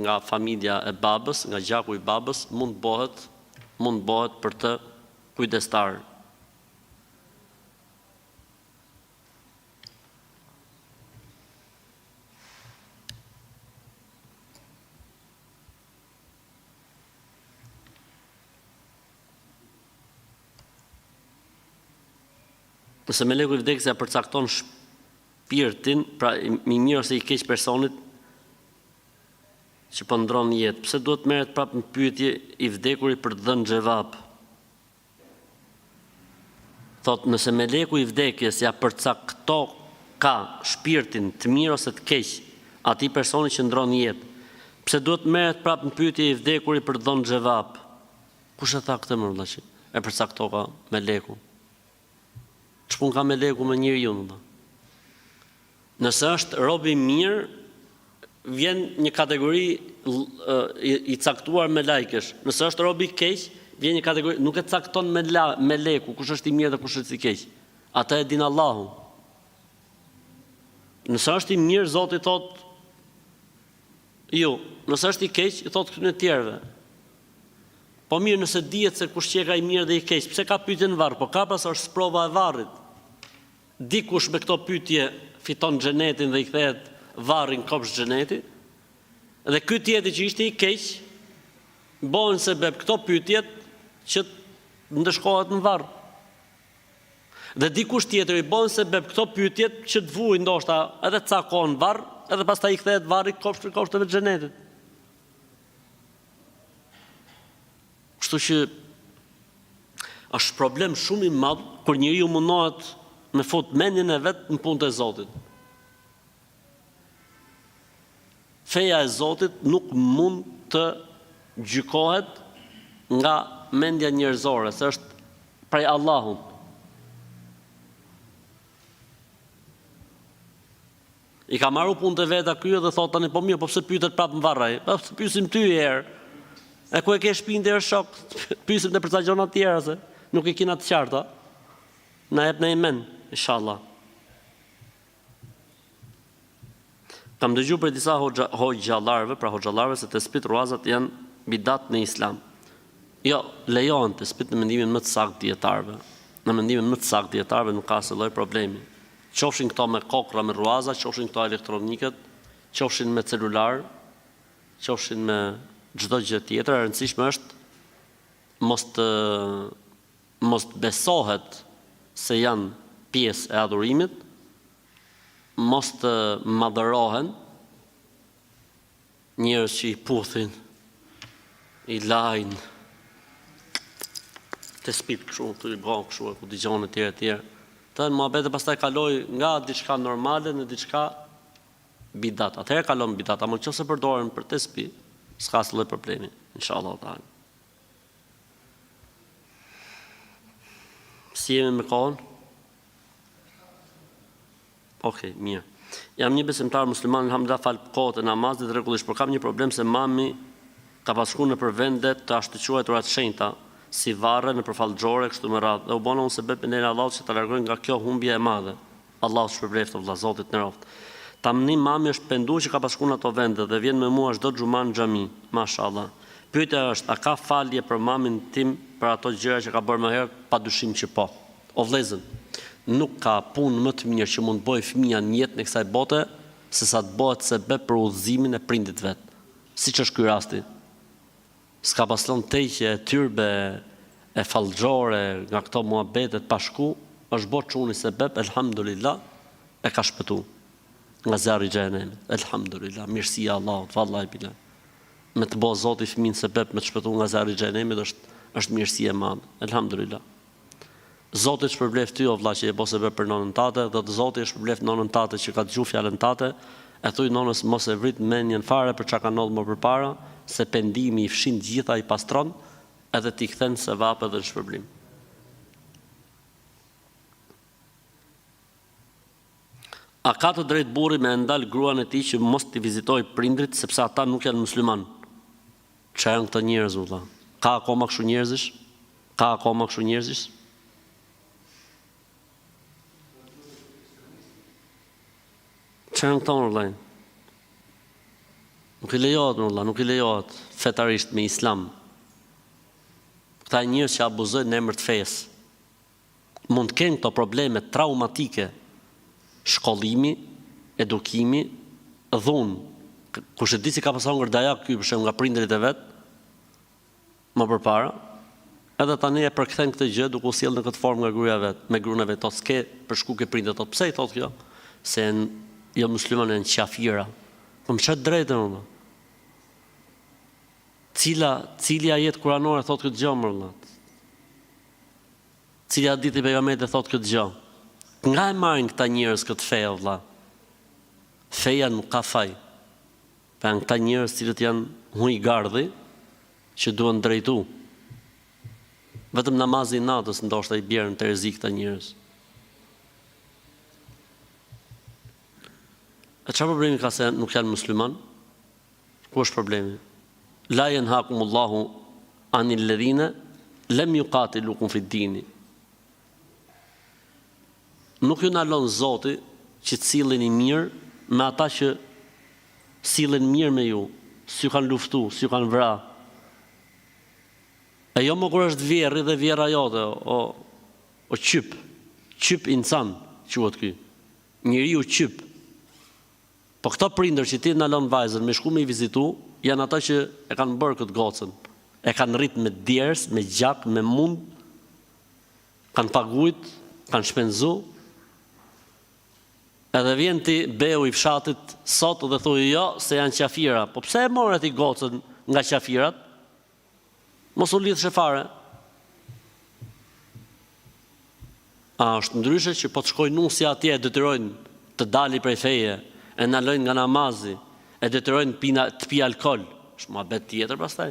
nga familja e babës, nga gjaku i babës, mund bëhet për të kujdestar. Nëse meleku i vdekjes ja përcakton shpirtin, pra i mirë ose i keq personit që po ndron jetë, pse duhet merret prapë në pyetje i vdekurit për të dhënë xhevap? Thot, nëse meleku i vdekjes ja përcakton ka shpirtin të mirë ose të keq atij personi që ndron jetë, pse duhet merret prapë në pyetje i vdekurit për të dhënë xhevap? Kush e tha këtë më vëllai? E përcaktova meleku. Ç'pun ka meleku me njeriu më? Nëse është rob i mirë, vjen një kategori i caktuar me lajkesh. Nëse është rob i keq, vjen një kategori, nuk e cakton me leku, kush është i mirë dhe kush është i keq. Ata e din Allahu. Nëse është i mirë, Zoti thot, jo, nëse është i keq, i thot këtyre të tjerëve. Po mirë, nëse dihet se kush që ka i mirë dhe i keq, pse ka pyetje në varr? Po ka pas është sprova e varrit. Dikush me këto pyetje fiton xhenetin dhe i kthehet varrin kopsh xheneti. Dhe ky tjetër që ishte i keq, bëhen sebeb këto pyetjet që ndeshkohet në varr. Dhe dikush tjetër i bën sebeb këto pyetjet që të vujë ndoshta edhe ca kohë në varr, edhe pastaj i kthehet varri kopshtëve të xhenetit. Kështu që është problem shumë i madh kur njeriu mundohet me fut mendjen e vet në punën e Zotit. Feja e Zotit nuk mund të gjykohet nga mendja njerëzore, se është prej Allahut. I ka marrë punën e vet ky dhe thot tani po mirë, po pse pyetet prapë në varraj? Po pyesim ty herë. E ku e ke shtëpinë dhe është shok, pyesim të për ca gjëra të tjera se nuk e kena të qarta. Na jep në imen, inshallah. Kam dëgjuar për disa hoxhallarëve, pra hoxhallarëve se tespit ruazat janë bidat në Islam. Jo, lejohen tespit në mendimin më të saktë dietarëve. Në mendimin më të saktë dietarëve nuk ka asnjë lloj problemi. Qofshin këto me kokra me ruaza, qofshin këto elektronikët, qofshin me celular, qofshin me çdo gjë tjetër, e rëndësishme është mos besohet se janë pjesë e adhurimit, mos të madhërohen njerëz që i puthin, i lajnë, të spit kështu, të i bëjnë kështu, ku dëgjon etj. Kupton, muhabeti pastaj kaloi nga diçka normale në diçka bidat. Atëherë kalon bidat, ama nëse përdoren për tesbih, s'ka asnjë lloj problemi, inshallah taala. Si jemi me kohën? Okej, mirë. Jam një besimtar musliman, alhamdulillah, fal kohët e namazit rregullisht, por kam një problem se mami ka pasur nëpër vende të ashtuquara të shenjta, si varre në përfallxhore kështu me radhë. Dhe u bëna unë sebeb në Allahut që ta largojnë nga kjo humbje e madhe. Allahu shpërbleft vëlla Zotit në roft. Tamni mami është penduar që ka pasur në ato vende dhe vjen me mua çdo xhuman në xhami, mashallah. Pyetja është, a ka falje për mamin tim për ato gjëra që ka bërë më herët? Padyshim që po. O vëllezër, nuk ka punë më të mirë që mund bëjë fëmia në jetën e kësaj bote se sa të bëhet sebeb për udhëzimin e prindit vet. Siç është ky rasti. S'ka paslon teqje, tyrbe, e fallxhore, nga këto muhabetet pa shku, është bërë çuni sebeb, elhamdulillah, e ka shpëtu nga zjarri i xhenemit. Elhamdulillah, mirësia e Allahut, vallahi billah. Me të bëu Zoti fëmin sebeb me të shpëtu nga zjarri i xhenemit është mirësi e madhe. Elhamdulillah. Zoti shpërbleft ty o vëlla që e bë sebeb për nonën tate, dhe Zoti e shpërbleft nonën tate që ka dëgjuar fjalën tate, e thuj nonës mos e vrit mendjen fare për çka ka ndodhur më përpara, se pendimi i fshin gjitha, i pastron, edhe t'i kthen sevap edhe në shpërblim. A ka të drejtë burri me ndal gruan e tij që mos t'i vizitojë prindrit sepse ata nuk janë musliman? Çfarë janë këto njerëz vëlla? Ka akoma kështu njerëzish? Ka akoma kështu njerëzish? Çfarë janë këto vëlla? Nuk i lejohet, vëlla, nuk i lejohet fetarisht me islam. Këta njerëz që abuzojnë në emër të fesë. Mund të kenë këto probleme traumatike, shkollimi, edukimi, dhunë. Kush e di si ka pasur ngërdajak ky për shemb nga prindërit e vet, më përpara, edhe tani e përkthen këtë gjë duke u sjell në këtë formë nga gruaja vet, me gruan e vet, thotë s'ke për shku ke prindët, thotë pse i thotë kjo? Se jo muslimanë janë qafira. Po më çat drejtën vëlla. Cili ajet kuranore thotë këtë gjë më vëlla? Cili hadith i pejgamberit thotë këtë gjë? Nga e marrin këta njerëz këtë fe vëlla? Feja nuk ka faj. Pa këta njerëz cilët janë hujgardhi që duhen drejtu. Vetëm namazi i natës ndoshta i bjerën të rrezik këta njerëz. E çfarë problemi ka se nuk janë musliman? Ku është problemi? La yanhaakumullahu anil ladhina lam yuqatilukum fid din. Nuk ju ndalon Zoti që të silleni mirë me ata që sillen mirë me ju, si ju kanë luftu, si ju kanë vrarë. E jo më kur është vjerri dhe vjera jote, o qyp insan, quhet ky. Njeriu qyp. Po këto prindër që ti ndalon vajzën me shku me i vizitu, janë ata që e kanë bërë këtë gocën. E kanë rrit me djers, me gjak, me mund, kanë pagujt, kanë shpenzu. Edhe vjen ti beu i fshatit sot dhe thuj jo, se janë qafira. Po pse e morët i gocën nga qafirat? Mos u lidhë fare. A është ndryshe që po të shkoj nusja atje e detyrojnë të dali prej feje, e ndalojnë nga namazi, e detyrojnë të pi alkol. Është muhabet tjetër pastaj.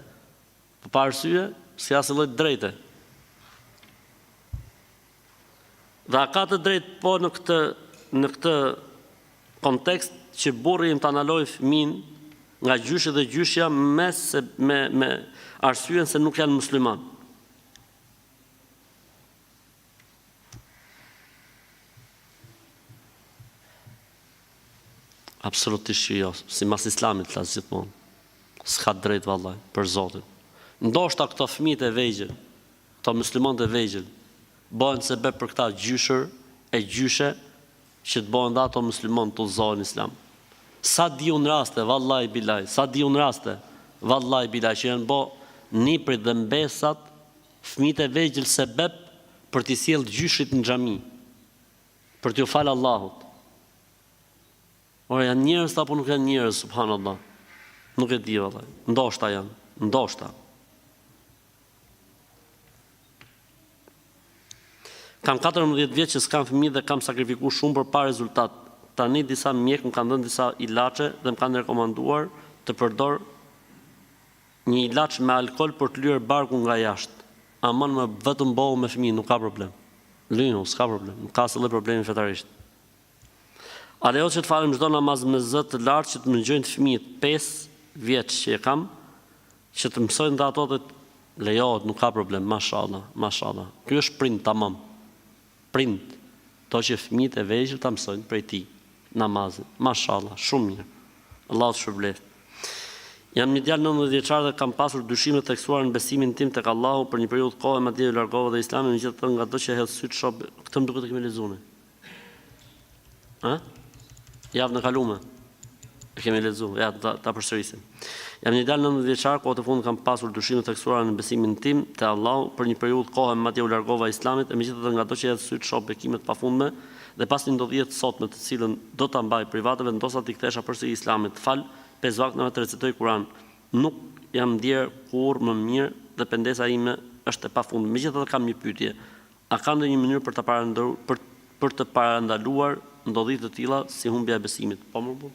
Po pa arsye, si asnjë lloj drejte. Dhe a ka të drejtë po në këtë kontekst që burri im të analojë fëmin nga gjyshi dhe gjyshja me arsyen se nuk janë musliman. Absolutisht që jo, si mas islamit flas gjithmonë. S'ka drejt vallaj, për Zotin. Ndoshta këto fëmijët e vegjël, këto muslimanët e vegjël, bëhen sebeb për këta gjyshër e gjyshe që të bëhen ato musliman të udhëzohen islam. Sa di unë raste, vallaj bilaj, që janë bo niprit dhe mbesat, fëmijët e vegjël sebeb për t'i sjellë gjyshit në xhami, për t'u falë Allahut. Ora janë njerëz apo nuk janë njerëz, subhanallah. Nuk e di vallaj. Ndoshta janë, ndoshta. Kam 14 vjeç që s'kam fëmijë dhe kam sakrifikuar shumë për pa rezultat. Tani disa mjek më kanë dhënë disa ilaçe dhe më kanë rekomanduar të përdor një ilaç me alkol për të lyer barku nga jashtë. Aman më vetëm bëu me fëmijë, nuk ka problem. Lynu, s'ka problem, nuk ka asnjë problemi fetarisht. A lejohet që të falem çdo namaz me zë të lartë që të më ngjojnë fëmijët 5 vjeç që e kam, që të mësojnë dhe ato dhe lejohet, nuk ka problem, mashallah, mashallah. Ky është prind tamam. Prind, to që fëmijët e vegjël ta mësojnë prej tij namazin. Mashallah, shumë mirë. Allahu të shpërblet. Jam një djalë 19 vjeçar dhe kam pasur dyshime të theksuara në besimin tim tek Allahu për një periudhë kohë, madje largova dhe Islamin, megjithatë nga ato që hedh syt shoh, këtë më duket të kemi lexuar. Javën e kaluar. E kemi lexuar, ja ta përsërisim. Jam një djalë 19 vjeçar, kohë të fundit kam pasur dyshime të theksuara në besimin tim te Allahu për një periudhë kohë, madje u largova Islamit, megjithatë nga ato që hedh syt shoh bekime të pafundme dhe pas një ndodhie të sotme të cilën do ta mbaj private, vendosa t'i kthesha përsëri Islamit. Fal 5 vakte të recitoj Kur'an. Nuk jam ndier kur më mirë dhe pendesa ime është e pafundme. Megjithatë kam një pyetje. A ka ndonjë mënyrë për të parandaluar ndodhi të tilla si humbja e besimit? Po më bu.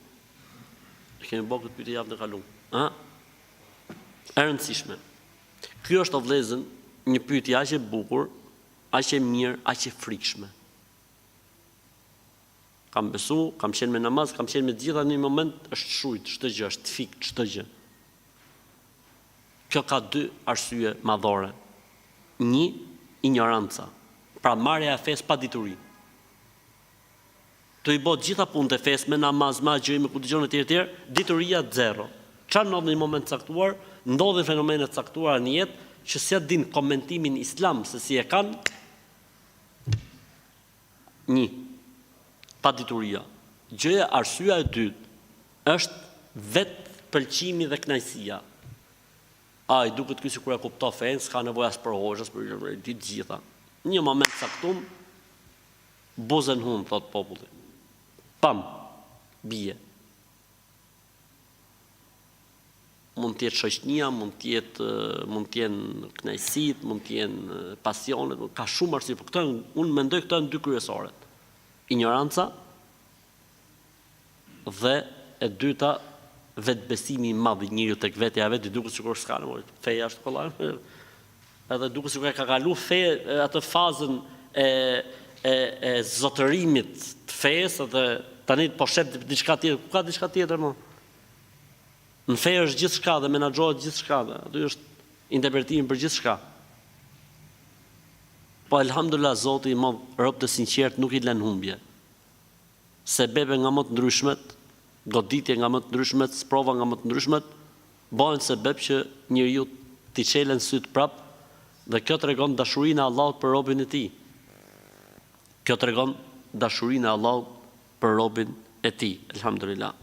Kemi bërë këtë pyetje javën e kaluar. E rëndësishme. Ky është o vëllezër një pyetje aq e bukur, aq e mirë, aq e frikshme. Kam besu, kam qenë me namaz, kam qenë me gjitha në një moment, është shujt, çdo gjë, është fik, çdo gjë. Kjo ka 2 arsye madhore. 1, ignoranca. Pra marrja e fesë pa dituri. Të i bëhet gjitha punët e fesë me namaz, me agjërim, me kujdesion e tjerë, dituria 0. Çfarë ndodh në një moment caktuar, ndodhin fenomene të caktuara në jetë që s'ja din komentimin islam se si e kanë. 1. Pa dituria. Gjëja arsyeja e dytë është vetë pëlqimi dhe kënaqësia. Ai duket ky sikur e kupton fen, s'ka nevojë as për hoxhas, për ditë gjitha. Një moment caktum buzën hum, thot populli. Pam, bie. Mund të jetë shoqënia, mund të jenë kënaqësitë, mund të jenë pasionet, ka shumë arsye, por këto unë mendoj këto janë 2 kryesoret. Ignoranca dhe e dyta vetbesimi i madh i njeriu tek vetja e vet, duket sikur s'ka nevojë. Feja është kollaj. Edhe duket sikur e ka kaluar fe atë fazën e zotërimit të fesë dhe tani po shep diçka tjetër. Ku ka diçka tjetër më? Në fe është gjithçka dhe menaxhohet gjithçka. Aty është interpretimi për gjithçka. Po elhamdulillah Zoti i madh, robët e sinqert nuk i lën humbje. Sebebe nga më të ndryshmet, goditje nga më të ndryshmet, sprova nga më të ndryshmet, bëhen sebeb që njeriu t'i çelen syt prap dhe kjo tregon dashurinë e Allahut për robën e tij. Kjo tregon dashurinë e Allahut për robën e tij. Elhamdulillah.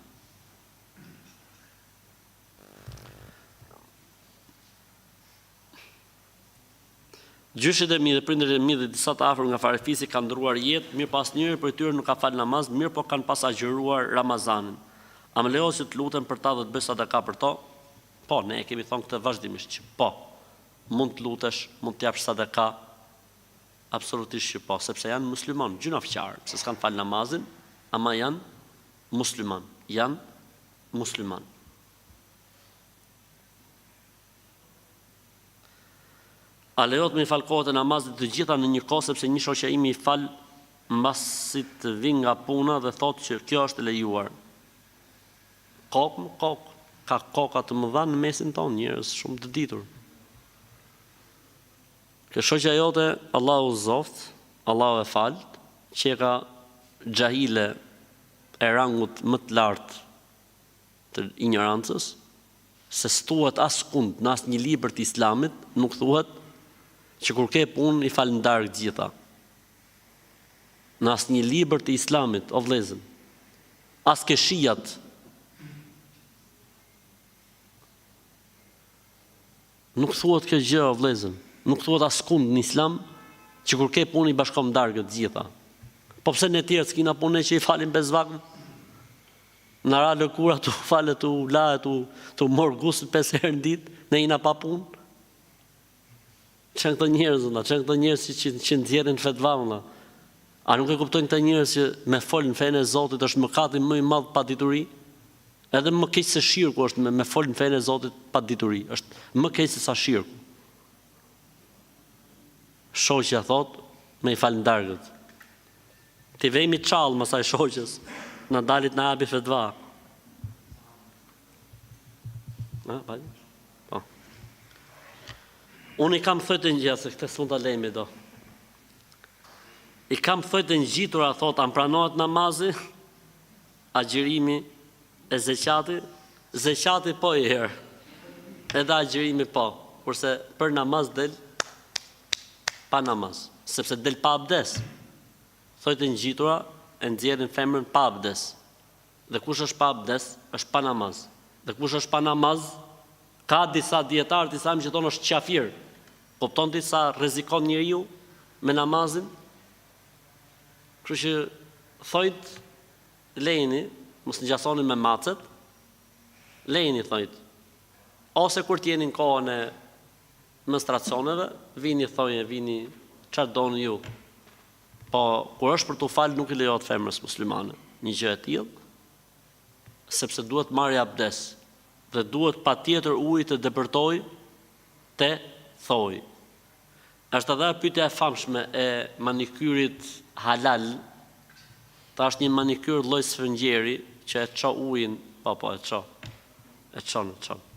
Gjyshit e mi dhe prindërit e mi dhe disa të afër nga farefisi kanë ndruar jetë, mirë pas njëri për tyre nuk ka fal namaz, mirë po kanë pas agjëruar Ramazanin. A më lejo që të lutem për ta dhe të bëj sadaka për to? Po, ne e kemi thonë këtë vazhdimisht që po. Mund të lutesh, mund të japsh sadaka, absolutisht që po, sepse janë musliman, gjunafqarë, se s'kan fal namazin, ama janë musliman, janë musliman. A lejohet me i fal kohët e namazit të gjitha në një kohë, sepse një shoqja ime i fal mbasi të vin nga puna dhe thotë që kjo është e lejuar. Kokë, ka koka të mëdha në mesin tonë, njerëz shumë të ditur. Kjo shoqja jote, Allahu zoft, Allahu e falt, që ka xahile e rangut më të lartë të ignorancës, se s'thuhet askund në asnjë libër të Islamit, nuk thuhet që kur ke punë i fal ndarë gjitha. Në asnjë libër të Islamit, o vëllezër, as ke shijat, nuk thuhet kjo gjë, o vëllezër, nuk thuhet askund në Islam që kur ke punë i bashkon ndarë gjitha. Po pse ne tjerë s'kina punë që i falin 5 vakte? Në ra lëkura të falet, të lahet, të morë gusët 5 herë në ditë, ne jina pa punë? Çan këto njerëz, çan këto njerëz që nxjerrin fetva, a nuk e kuptojnë këta njerëz që me fol në fenë e Zotit është mëkati më i madh pa dituri? Edhe më keq se shirku është me fol në fenë e Zotit pa dituri, është më keq se sa shirku. Shoqja thot, me i falë ndargët. Ti vejmi çallë më saj shoqës, në dalit në abi fetva. Po. Unë i kam thëtë në gjithë, se këte s'mund të lejmi do. I kam thëtë në gjitur, a thot, am pranohet namazi, agjërimi e zeqati po i herë, edhe agjërimi po, kurse për namaz del, pa namaz, sepse del pa abdes. Thëtë në gjitura, e nxjerrin femrën pa abdes. Dhe kush është pa abdes, është pa namaz. Dhe kush është pa namaz, ka disa dietarë, disa që thonë është qafir. Kupton ti sa rrezikon njeriu me namazin? Kështu që thojt lejni, mos ngjasoni me macet. Lejni thojt. Ose kur t'jeni në kohën e menstruacioneve, vini çfarë doni ju. Po kur është për t'u falë nuk i lejohet femrës muslimane një gjë e tillë, sepse duhet marrë abdes dhe duhet patjetër uji të depërtoj te thoj. Është edhe pyetja e famshme e manikyrit halal. Ta është një manikyr lloj sfëngjeri që e çon ujin, po e çon.